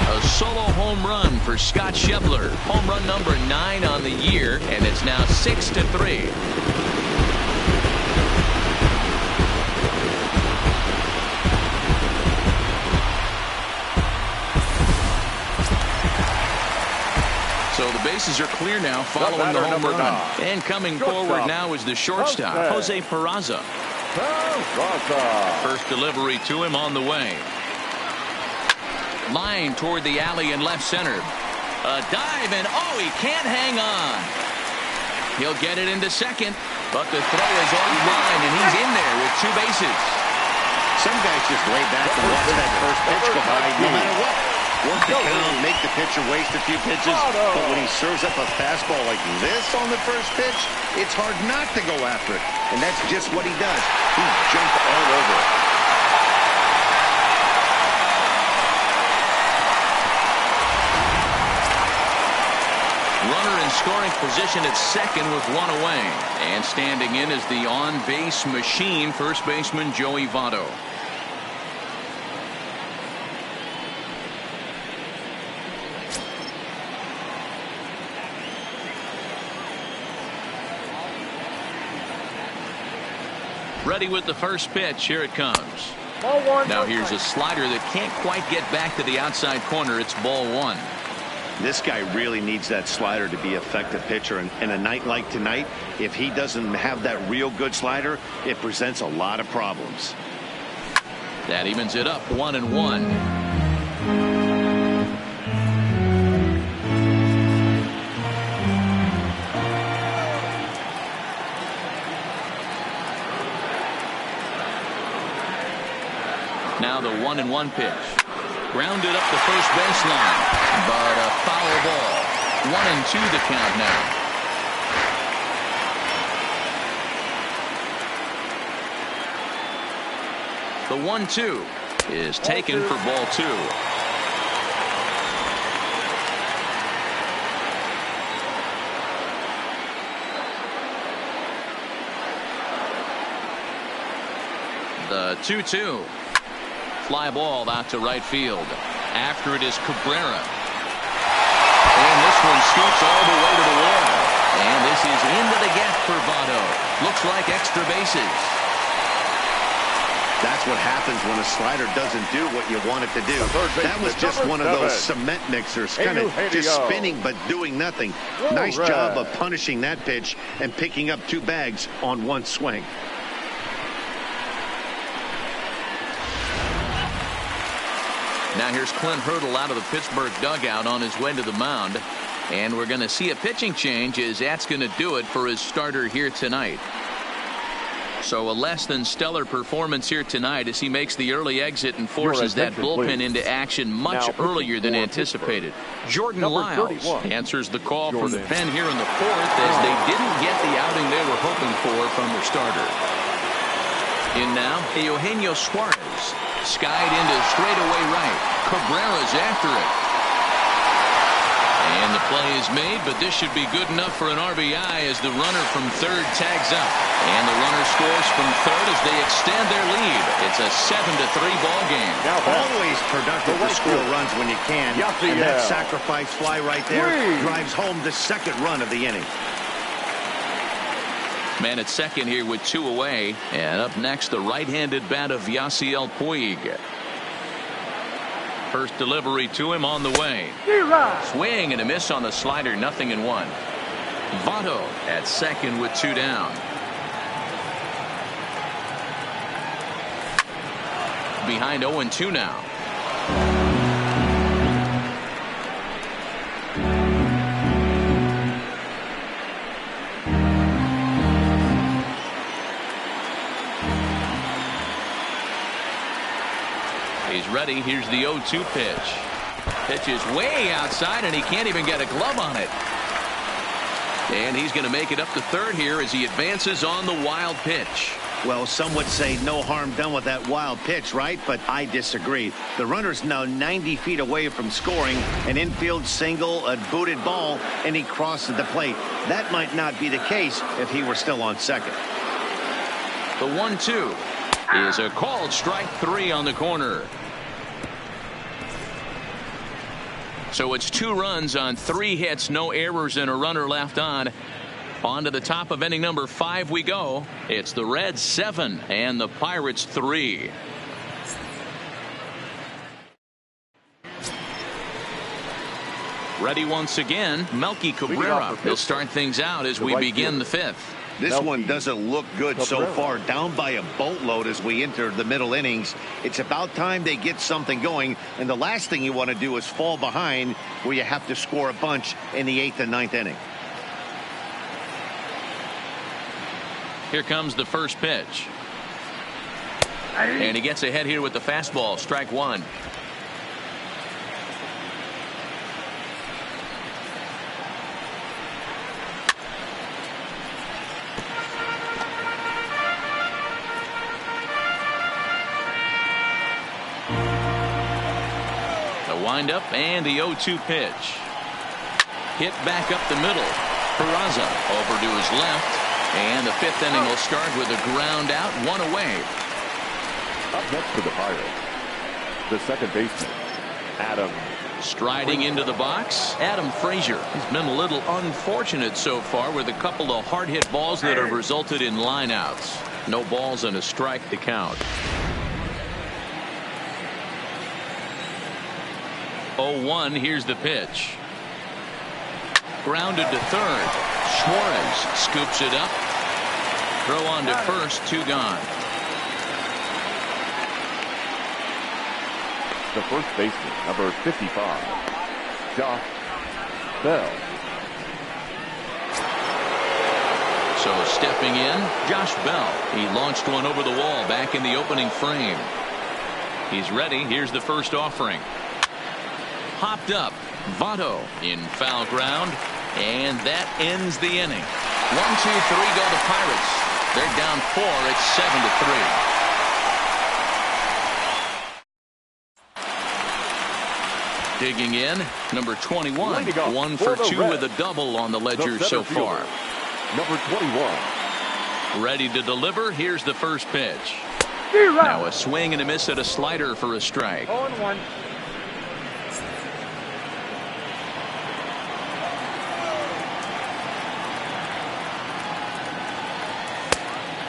A solo home run for Scott Schebler. Home run number 9 on the year, and it's now 6-3. So the bases are clear now following the home run. And coming forward now is the shortstop, Jose Peraza. First delivery to him on the way. Line toward the alley in left center. A dive, and oh, he can't hang on. He'll get it into second, but the throw is offline, and he's in there with 2 bases. Some guys just lay back and watch that first pitch go by no matter what. Work the count, make the pitcher waste a few pitches, but when he serves up a fastball like this on the first pitch, it's hard not to go after it, and that's just what he does. He jumped all over it. Runner in scoring position at second with 1 away, and standing in is the on-base machine, first baseman Joey Votto. Ready with the first pitch. Here it comes. Now here's a slider that can't quite get back to the outside corner. It's ball 1. This guy really needs that slider to be an effective pitcher, and a night like tonight, if he doesn't have that real good slider, it presents a lot of problems. That evens it up 1-1. Now the 1-1 pitch. Grounded up the first baseline, but a foul ball. 1-2 the count now. The 1-2 is taken for ball 2. The 2-2. Fly ball out to right field. After it is Cabrera. And this one scoots all the way to the wall. And this is into the gap for Votto. Looks like extra bases. That's what happens when a slider doesn't do what you want it to do. That was just one of those cement mixers, kind of just spinning but doing nothing. Nice job of punishing that pitch and picking up 2 bags on 1 swing. Now here's Clint Hurdle out of the Pittsburgh dugout on his way to the mound. And we're going to see a pitching change as that's going to do it for his starter here tonight. So a less than stellar performance here tonight as he makes the early exit and forces that bullpen into action much earlier than anticipated. Jordan Lyles answers the call from the pen here in the 4th as they didn't get the outing they were hoping for from their starter. In now, Eugenio Suarez. Skied into straightaway right. Cabrera's after it. And the play is made, but this should be good enough for an RBI as the runner from third tags up. And the runner scores from third as they extend their lead. It's a 7-3 ball game. Always productive to score runs when you can. And that sacrifice fly right there drives home the 2nd run of the inning. Man at second here with 2 away. And up next, the right-handed bat of Yasiel Puig. First delivery to him on the way. Swing and a miss on the slider, 0-1. Votto at second with 2 down. Behind 0-2 now. He's ready. Here's the 0-2 pitch. Pitch is way outside, and he can't even get a glove on it. And he's going to make it up to third here as he advances on the wild pitch. Well, some would say no harm done with that wild pitch, right? But I disagree. The runner's now 90 feet away from scoring. An infield single, a booted ball, and he crosses the plate. That might not be the case if he were still on second. The 1-2 is a called strike 3 on the corner. So it's 2 runs on 3 hits, no errors, and a runner left on. On to the top of inning number 5 we go. It's the Reds 7 and the Pirates 3. Ready once again, Melky Cabrera. He'll start things out as we begin the 5th. This one doesn't look good so far. Down by a boatload as we enter the middle innings. It's about time they get something going. And the last thing you want to do is fall behind where you have to score a bunch in the 8th and 9th inning. Here comes the first pitch. And he gets ahead here with the fastball. Strike 1. Windup and the 0-2 pitch. Hit back up the middle. Peraza over to his left. And the 5th inning will start with a ground out, 1 away. Up next for the Pirates, the second baseman, Adam. Striding into the box, Adam Frazier. He's been a little unfortunate so far with a couple of hard hit balls that have resulted in lineouts. No balls and a strike to count. 0-1, here's the pitch. Grounded to third. Suarez scoops it up. Throw on to first, 2 gone. The first baseman, number 55, Josh Bell. So stepping in, Josh Bell. He launched one over the wall back in the opening frame. He's ready. Here's the first offering. Popped up. Votto in foul ground. And that ends the inning. 1, 2, 3 go the Pirates. They're down 4. It's 7-3. Digging in, number 21. 1 for 2 with a double on the ledger so far. Number 21. Ready to deliver. Here's the first pitch. Now a swing and a miss at a slider for a strike. 0-1.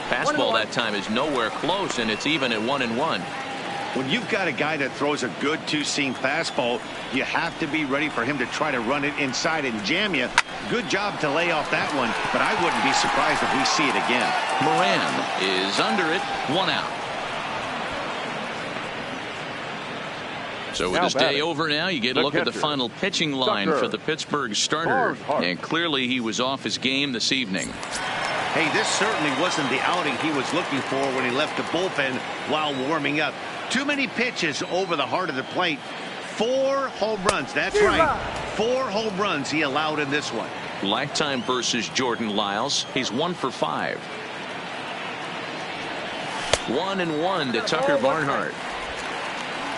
Fastball that time is nowhere close, and it's even at 1-1. When you've got a guy that throws a good two-seam fastball, you have to be ready for him to try to run it inside and jam you. Good job to lay off that one, but I wouldn't be surprised if we see it again. Moran is under it, 1 out. So with Now this day batting, over now, you get a the look at the catcher, final pitching line Tucker for the Pittsburgh starter. Barnhart. And clearly he was off his game this evening. Hey, this certainly wasn't the outing he was looking for when he left the bullpen while warming up. Too many pitches over the heart of the plate. 4 home runs. That's right. 4 home runs he allowed in this one. Lifetime versus Jordan Lyles. He's 1 for 5. 1-1 to Tucker Barnhart.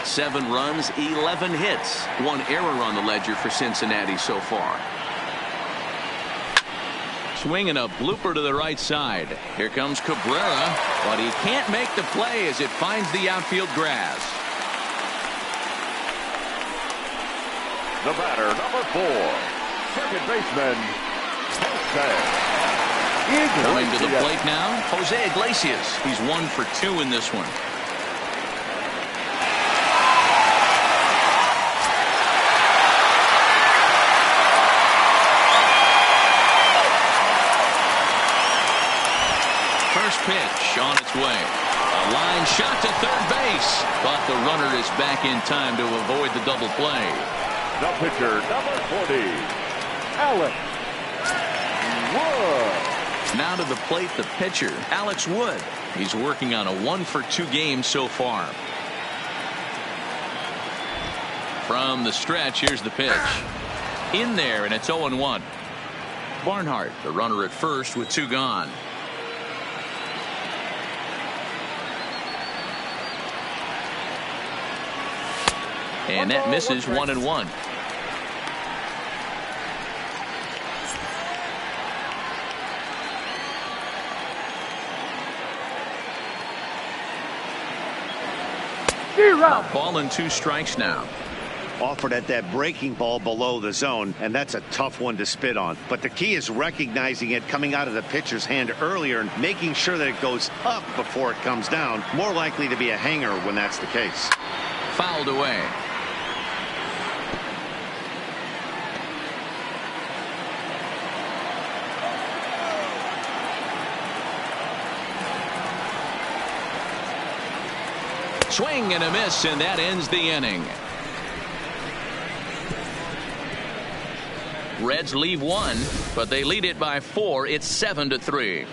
7 runs, 11 hits. 1 error on the ledger for Cincinnati so far. Swinging a blooper to the right side. Here comes Cabrera, but he can't make the play as it finds the outfield grass. The batter, number 4, second baseman, Jose. Coming to the plate now, Jose Iglesias. He's 1 for 2 in this one. First pitch on its way. A line shot to third base, but the runner is back in time to avoid the double play. The pitcher, number 40, Alex Wood. Now to the plate, the pitcher, Alex Wood. He's working on a 1 for 2 game so far. From the stretch, here's the pitch. In there, and it's 0-1. Barnhart, the runner at first with 2 gone. And that misses 1-1. A ball and 2 strikes now. Offered at that breaking ball below the zone, and that's a tough one to spit on. But the key is recognizing it coming out of the pitcher's hand earlier and making sure that it goes up before it comes down. More likely to be a hanger when that's the case. Fouled away. Swing and a miss, and that ends the inning. Reds leave 1, but they lead it by 4. It's 7-3.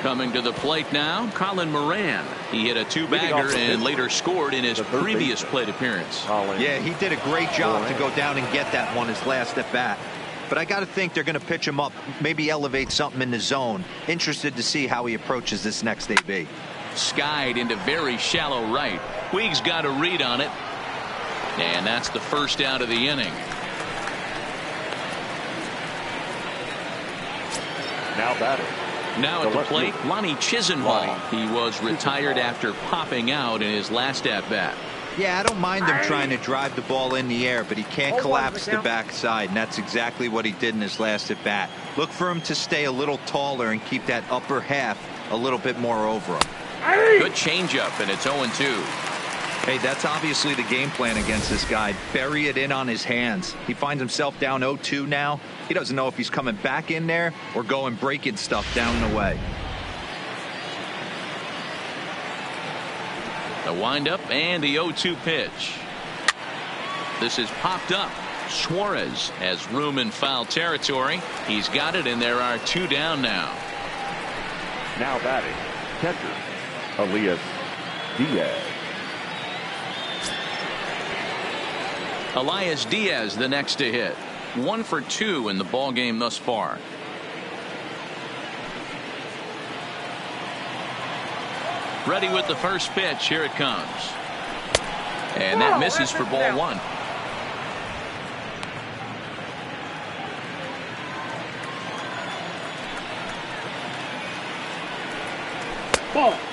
Coming to the plate now, Colin Moran. He hit a 2-bagger and later scored in his previous plate appearance. Yeah, he did a great job to go down and get that one his last at bat. But I got to think they're going to pitch him up, maybe elevate something in the zone. Interested to see how he approaches this next AB. Skied into very shallow right. Puig's got a read on it. And that's the first out of the inning. Now batting. Now at the plate, Lonnie Chisenhall. He was retired after popping out in his last at-bat. Yeah, I don't mind him trying to drive the ball in the air, but he can't collapse the backside, and that's exactly what he did in his last at-bat. Look for him to stay a little taller and keep that upper half a little bit more over him. Good changeup, and it's 0-2. Hey, that's obviously the game plan against this guy. Bury it in on his hands. He finds himself down 0-2 now. He doesn't know if he's coming back in there or going breaking stuff down the way. The windup and the 0-2 pitch. This is popped up. Suarez has room in foul territory. He's got it, and there are 2 down now. Now batting, catcher, Elias Diaz. Elias Diaz the next to hit. 1 for 2 in the ball game thus far. Ready with the first pitch. Here it comes. And that misses for ball 1.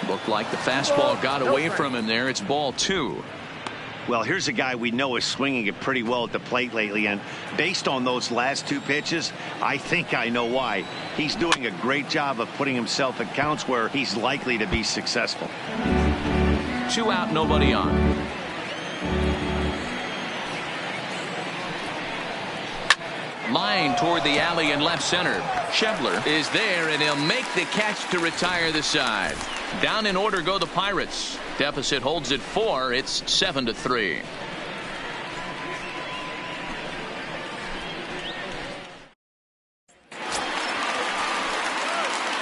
Looked like the fastball got away from him there. It's ball 2. Well, here's a guy we know is swinging it pretty well at the plate lately, and based on those last 2 pitches, I think I know why. He's doing a great job of putting himself in counts where he's likely to be successful. 2 out, nobody on. Line toward the alley in left center. Schebler is there, and he'll make the catch to retire the side. Down in order go the Pirates. Deficit holds at 4. It's 7-3.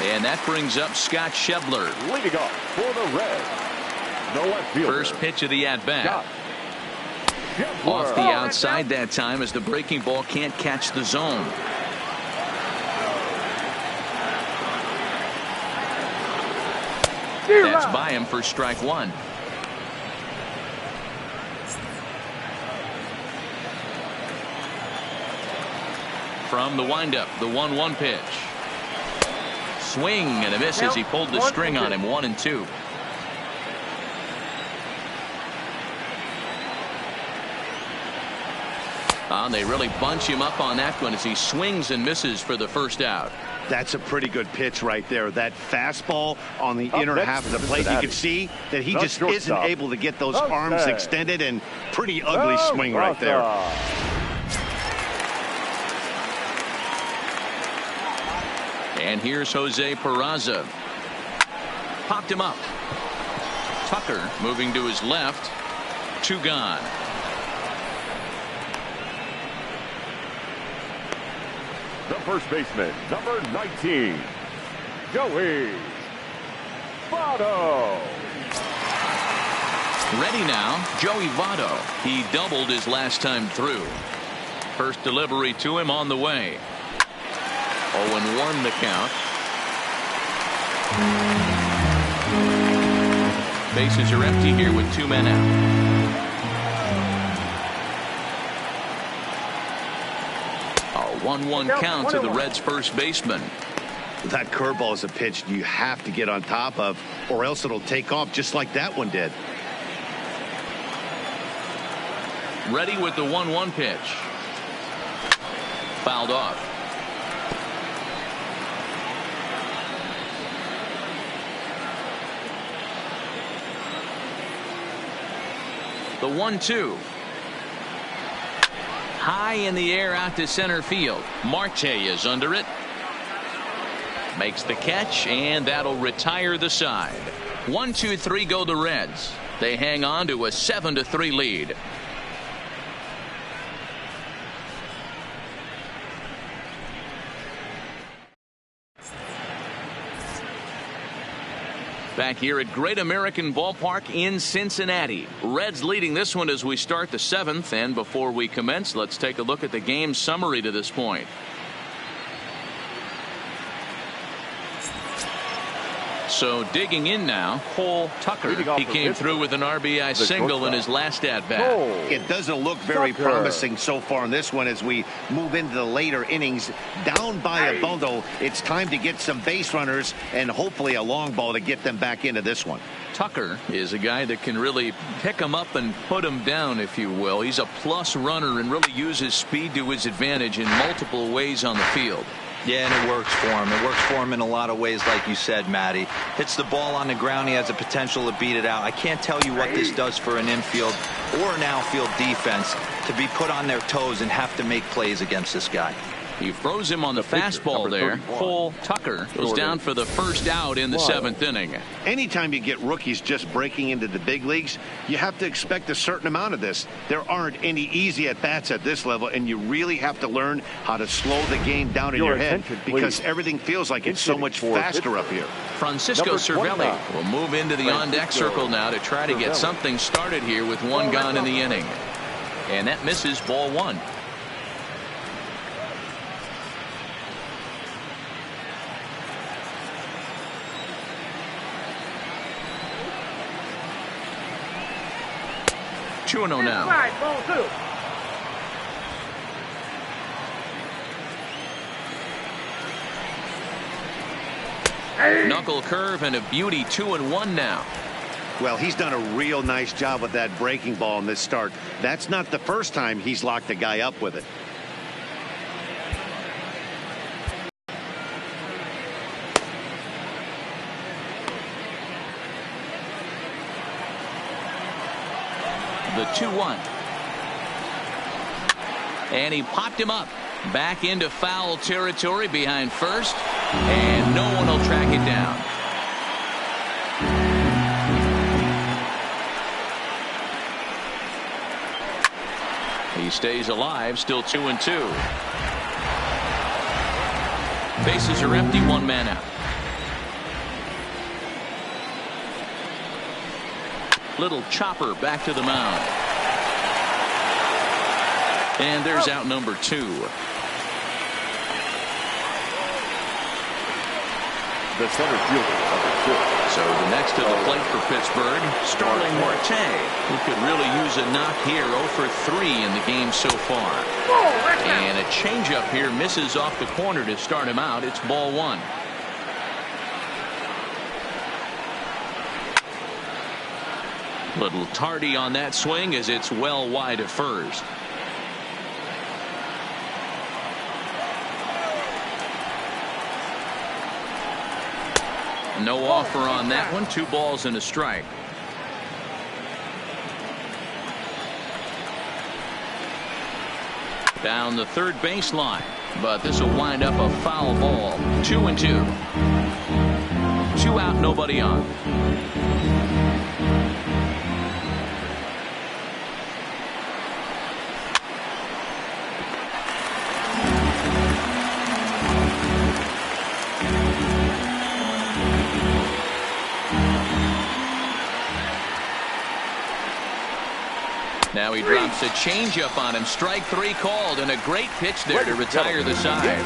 And that brings up Scott Schebler. Leading off for the Reds, the left fielder. First pitch of the at-bat. Schebler. Off the outside that time as the breaking ball can't catch the zone. That's by him for strike 1. From the windup, the 1-1 pitch. Swing and a miss as he pulled the string on him. 1-2. They really bunch him up on that one as he swings and misses for the first out. That's a pretty good pitch right there. That fastball on the inner half of the plate. You can see that he just isn't able to get those arms extended, and pretty ugly swing right there. And here's Jose Peraza. Popped him up. Tucker moving to his left. 2 gone. The first baseman, number 19, Joey Votto. Ready now, Joey Votto. He doubled his last time through. First delivery to him on the way. 0-1 the count. Bases are empty here with 2 men out. 1-1 count to the Reds' first baseman. That curveball is a pitch you have to get on top of, or else it'll take off just like that one did. Ready with the 1-1 pitch. Fouled off. The 1-2. High in the air out to center field. Marte is under it. Makes the catch, and that'll retire the side. 1-2-3 go the Reds. They hang on to a 7-3 lead. Back here at Great American Ballpark in Cincinnati. Reds leading this one as we start the 7th. And before we commence, let's take a look at the game summary to this point. So digging in now, Cole Tucker. He came through with an RBI single in his last at-bat. It doesn't look very promising so far in this one as we move into the later innings. Down by a bundle, it's time to get some base runners and hopefully a long ball to get them back into this one. Tucker is a guy that can really pick him up and put him down, if you will. He's a plus runner and really uses speed to his advantage in multiple ways on the field. Yeah, and it works for him. It works for him in a lot of ways, like you said, Matty. Hits the ball on the ground. He has the potential to beat it out. I can't tell you what this does for an infield or an outfield defense to be put on their toes and have to make plays against this guy. He froze him on the fastball there. Cole Tucker goes down for the first out in the 7th inning. Anytime you get rookies just breaking into the big leagues, you have to expect a certain amount of this. There aren't any easy at-bats at this level, and you really have to learn how to slow the game down in your head because everything feels like it's so much faster up here. Francisco Cervelli will move into the on-deck circle now to try to get something started here with 1 gone in the inning. And that misses ball 1. Chuano now. Knuckle curve and a beauty. 2-1 now. Well, he's done a real nice job with that breaking ball in this start. That's not the first time he's locked a guy up with it. The 2-1. And he popped him up. Back into foul territory behind first. And no one will track it down. He stays alive, still 2-2. Bases are empty, one man out. Little chopper back to the mound. And there's out number 2. The center fielder, number 2. So the next to the plate for Pittsburgh, Starling Marte, who could really use a knock here. 0 for 3 in the game so far. And a changeup here misses off the corner to start him out. It's ball 1. Little tardy on that swing as it's well wide of first. No offer on that one. 2 balls and a strike. Down the third baseline, but this will wind up a foul ball. 2-2. 2 out, nobody on. Now he drops a changeup on him. Strike 3 called, and a great pitch there to retire the side.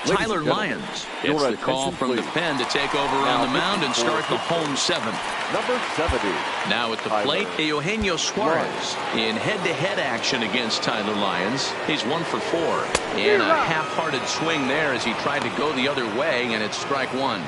Tyler Lyons gets the call from the pen to take over on the mound and start the home 7th. Number 70. Now at the plate, Eugenio Suarez in head-to-head action against Tyler Lyons. He's 1 for 4. And a half-hearted swing there as he tried to go the other way, and it's strike 1.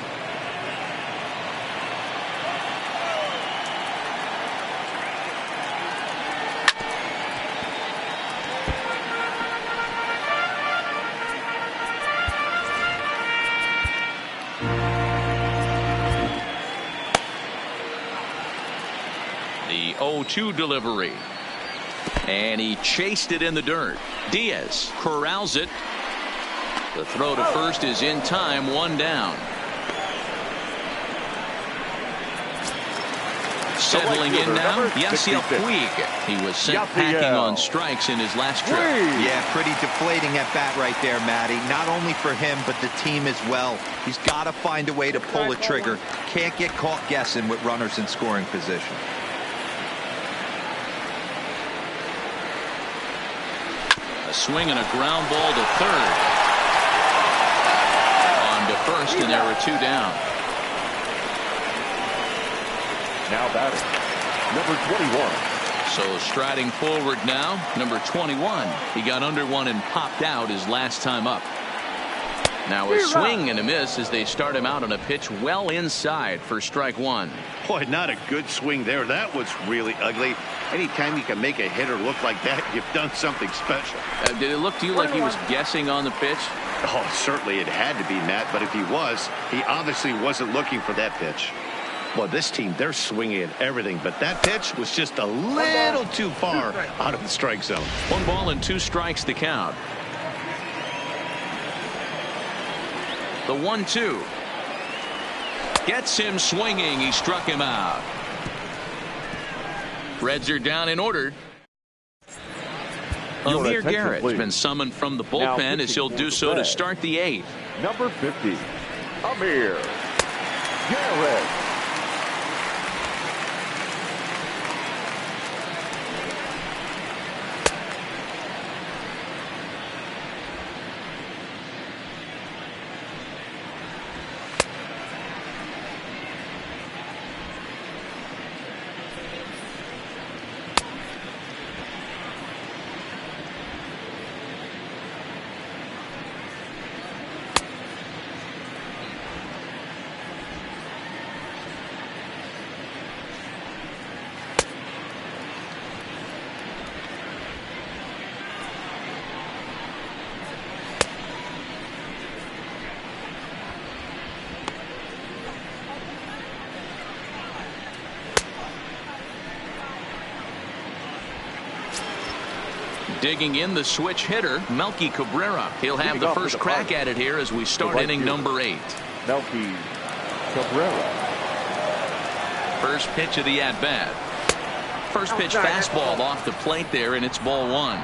The 0-2 delivery. And he chased it in the dirt. Diaz corrals it. The throw to first is in time. 1 down. Settling in now, Yasiel Puig. He was sent packing on strikes in his last trip. Yeah, pretty deflating at bat right there, Matty. Not only for him, but the team as well. He's got to find a way to pull a trigger. Can't get caught guessing with runners in scoring position. A swing and a ground ball to third. On to first, and there were 2 down. Now batting, number 21. So striding forward now, number 21. He got under one and popped out his last time up. Now a swing and a miss as they start him out on a pitch well inside for strike 1. Boy, not a good swing there. That was really ugly. Anytime you can make a hitter look like that, you've done something special. Did it look to you like he was guessing on the pitch? Oh, certainly it had to be, Matt, but if he was, he obviously wasn't looking for that pitch. Well, this team, they're swinging at everything, but that pitch was just a little too far out of the strike zone. 1 ball and 2 strikes to count. The 1-2. Gets him swinging. He struck him out. Reds are down in order. Amir Garrett's been summoned from the bullpen as he'll do so to start the 8th. Number 50, Amir Garrett. Digging in the switch hitter, Melky Cabrera. He'll have the first crack at it here as we start inning number 8. Melky Cabrera. First pitch of the at-bat. First pitch fastball off the plate there, and it's ball 1.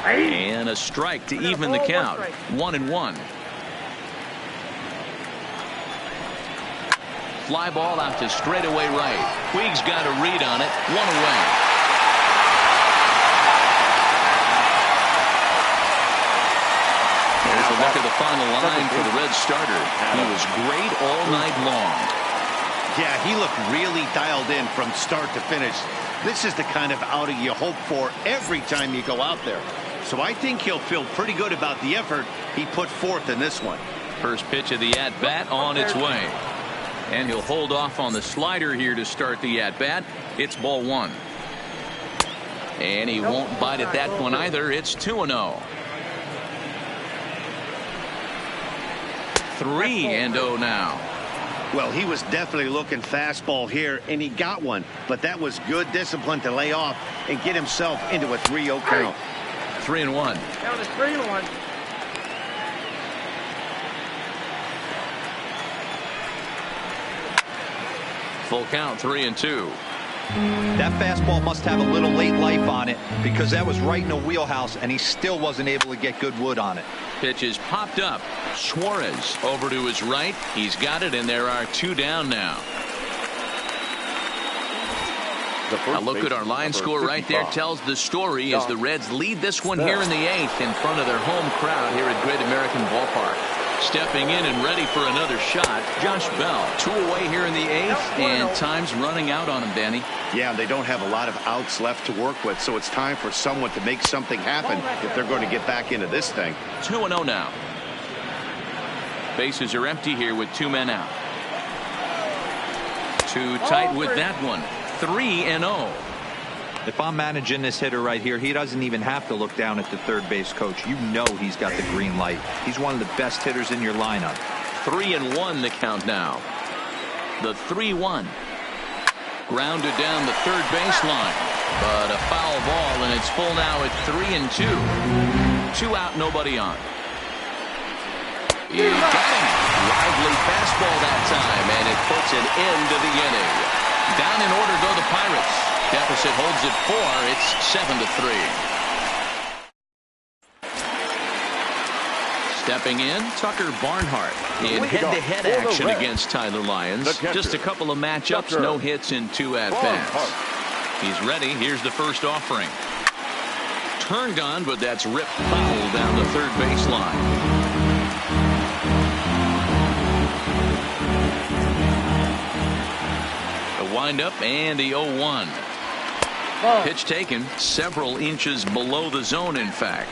And a strike to even the count. 1-1. Fly ball out to straightaway right. Puig's got a read on it. 1 away. There's a look at the final line for the Reds starter. He was great all night long. Yeah, he looked really dialed in from start to finish. This is the kind of outing you hope for every time you go out there. So I think he'll feel pretty good about the effort he put forth in this one. First pitch of the at-bat on its way. And he'll hold off on the slider here to start the at-bat. It's ball 1. And he won't bite at that one either. It's 2-0. 3-0 now. Well, he was definitely looking fastball here, and he got one. But that was good discipline to lay off and get himself into a 3-0 count. 3-1. That was 3-1. Full count, 3-2. That fastball must have a little late life on it because that was right in the wheelhouse, and he still wasn't able to get good wood on it. Pitch is popped up. Suarez over to his right. He's got it, and there are 2 down now. A look at our line score right there tells the story as the Reds lead this one here in the 8th in front of their home crowd here at Great American Ballpark. Stepping in and ready for another shot, Josh Bell. 2 away here in the 8th, and time's running out on him, Danny. Yeah, they don't have a lot of outs left to work with, so it's time for someone to make something happen if they're going to get back into this thing. 2-0 now. Bases are empty here with 2 men out. Too tight with that one. 3-0. If I'm managing this hitter right here, he doesn't even have to look down at the third base coach. You know he's got the green light. He's one of the best hitters in your lineup. 3-1 the count now. The 3-1. Grounded down the third baseline. But a foul ball, and it's full now at 3-2. 2 out, nobody on. You got him. Lively fastball that time, and it puts an end to the inning. Down in order go the Pirates. Deficit holds at 4. It's 7-3. Stepping in, Tucker Barnhart in head-to-head action against Tyler Lyons. Just a couple of matchups, no hits in 2 at-bats. He's ready. Here's the first offering. Turned on, but that's ripped foul down the third baseline. The windup and the 0-1. Pitch taken several inches below the zone, in fact.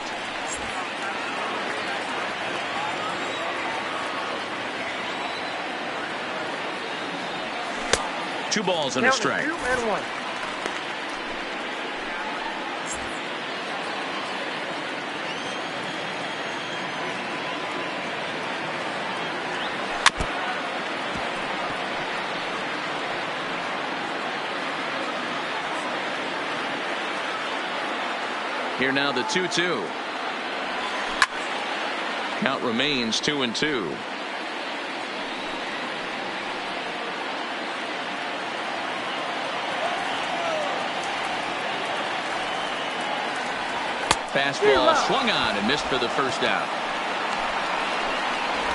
Two balls and a strike. 2-1. Here now the 2-2. Count remains 2-2. Fastball swung on and missed for the first out.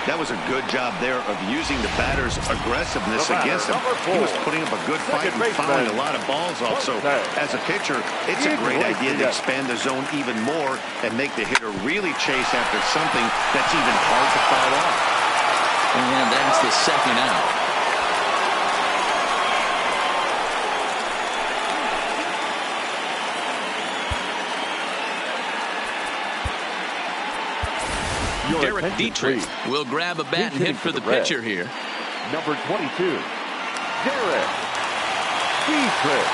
That was a good job there of using the batter's aggressiveness against him. He was putting up a good fight and fouling a lot of balls off. So as a pitcher, it's a great idea to expand the zone even more and make the hitter really chase after something that's even hard to foul off. And that's the second out. Derek Dietrich will grab a bat and hit for the pitcher here. Number 22, Derek Dietrich.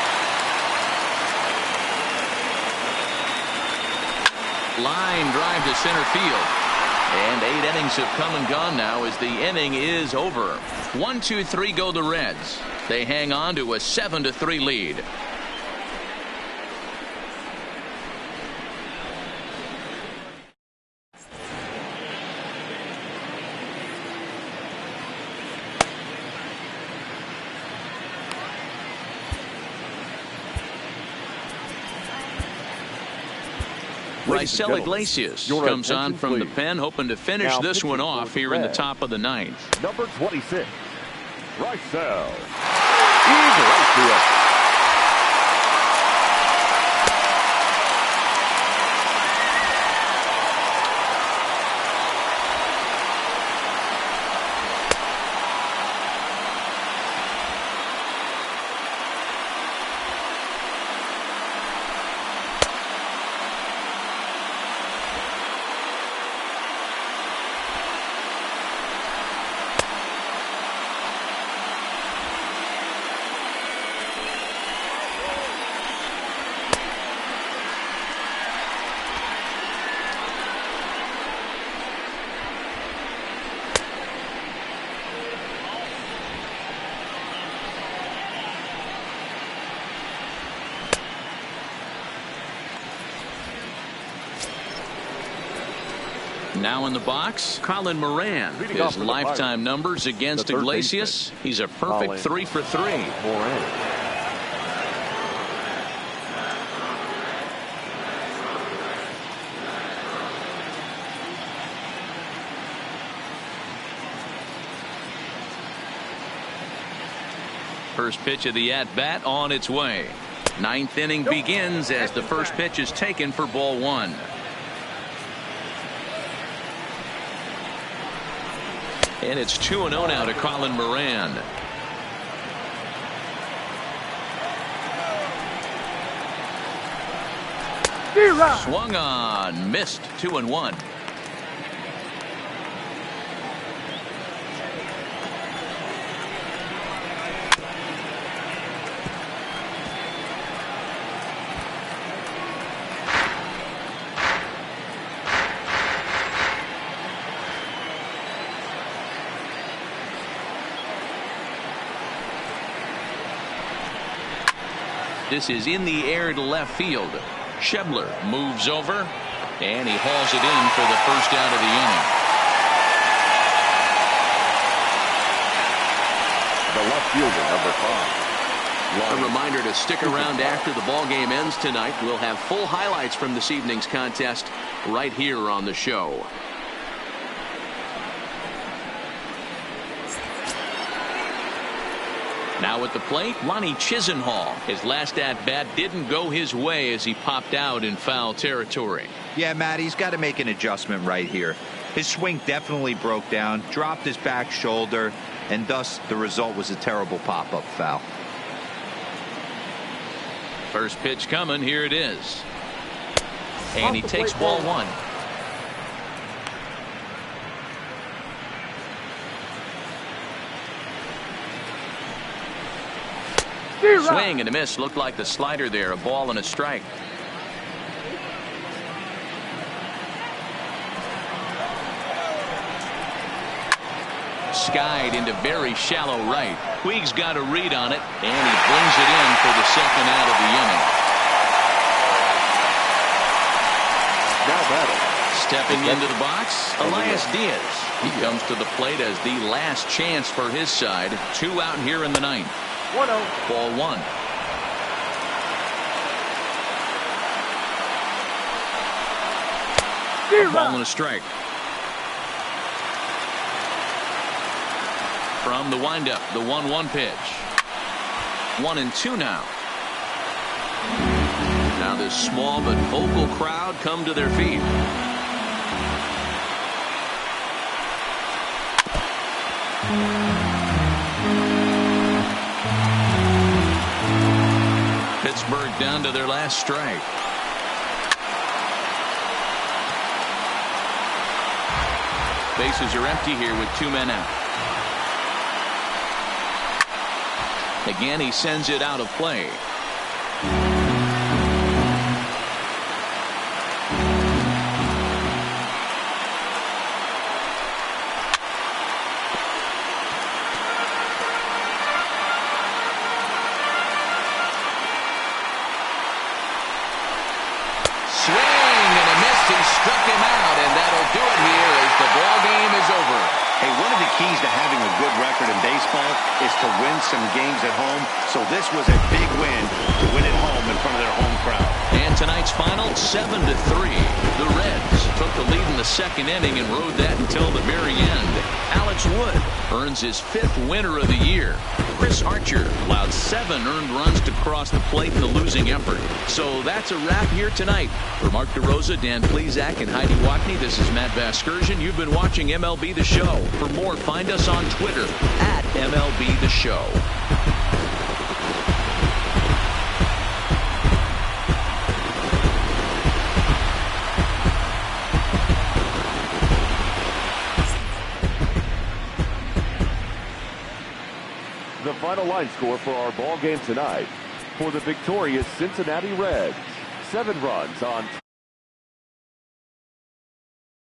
Line drive to center field. And 8 innings have come and gone now as the inning is over. 1-2-3 go the Reds. They hang on to a 7-3 lead. Raisel Iglesias comes on from the pen, hoping to finish this one off here in the top of the ninth. Number 26, Raisel. He's right to it. Now in the box, Colin Moran. His lifetime numbers against Iglesias. He's a perfect 3 for 3. Moran. First pitch of the at-bat on its way. Ninth inning begins as the first pitch is taken for ball 1. And it's 2-0 now to Colin Moran. Swung on, missed. 2-1. This is in the air to left field. Schebler moves over, and he hauls it in for the first out of the inning. The left fielder, number 5. A reminder to stick around after the ball game ends tonight. We'll have full highlights from this evening's contest right here on the show. Now at the plate, Lonnie Chisenhall. His last at-bat didn't go his way as he popped out in foul territory. Yeah, Matt, he's got to make an adjustment right here. His swing definitely broke down, dropped his back shoulder, and thus the result was a terrible pop-up foul. First pitch coming, here it is. And he takes ball 1. Swing and a miss. Looked like the slider there. A ball and a strike. Skied into very shallow right. Puig's got a read on it, and he brings it in for the second out of the inning. Now batting. Stepping into the box, Elias Diaz. He comes to the plate as the last chance for his side. 2 out here in the ninth. 1-0. Ball 1. A ball and a strike. From the windup, the 1-1 pitch. 1-2 now. Now this small but vocal crowd come to their feet. Pittsburgh down to their last strike. Bases are empty here with 2 men out. Again, he sends it out of play. Struck him out, and that'll do it here as the ball game is over. Hey, one of of the keys to having a good record in baseball is to win some games at home. So this was a big win to win at home in front of their home crowd. And tonight's final, 7-3. The Reds took the lead in the second inning and rode that until the very end. Alex Wood earns his 5th winner of the year. Chris Archer allowed 7 earned runs to cross the plate in the losing effort. So that's a wrap here tonight. For Mark DeRosa, Dan Plesac, and Heidi Watney, this is Matt Vasgersian. You've been watching MLB The Show. For more, find us on Twitter at MLB The Show. The final line score for our ball game tonight for the victorious Cincinnati Reds. 7 runs on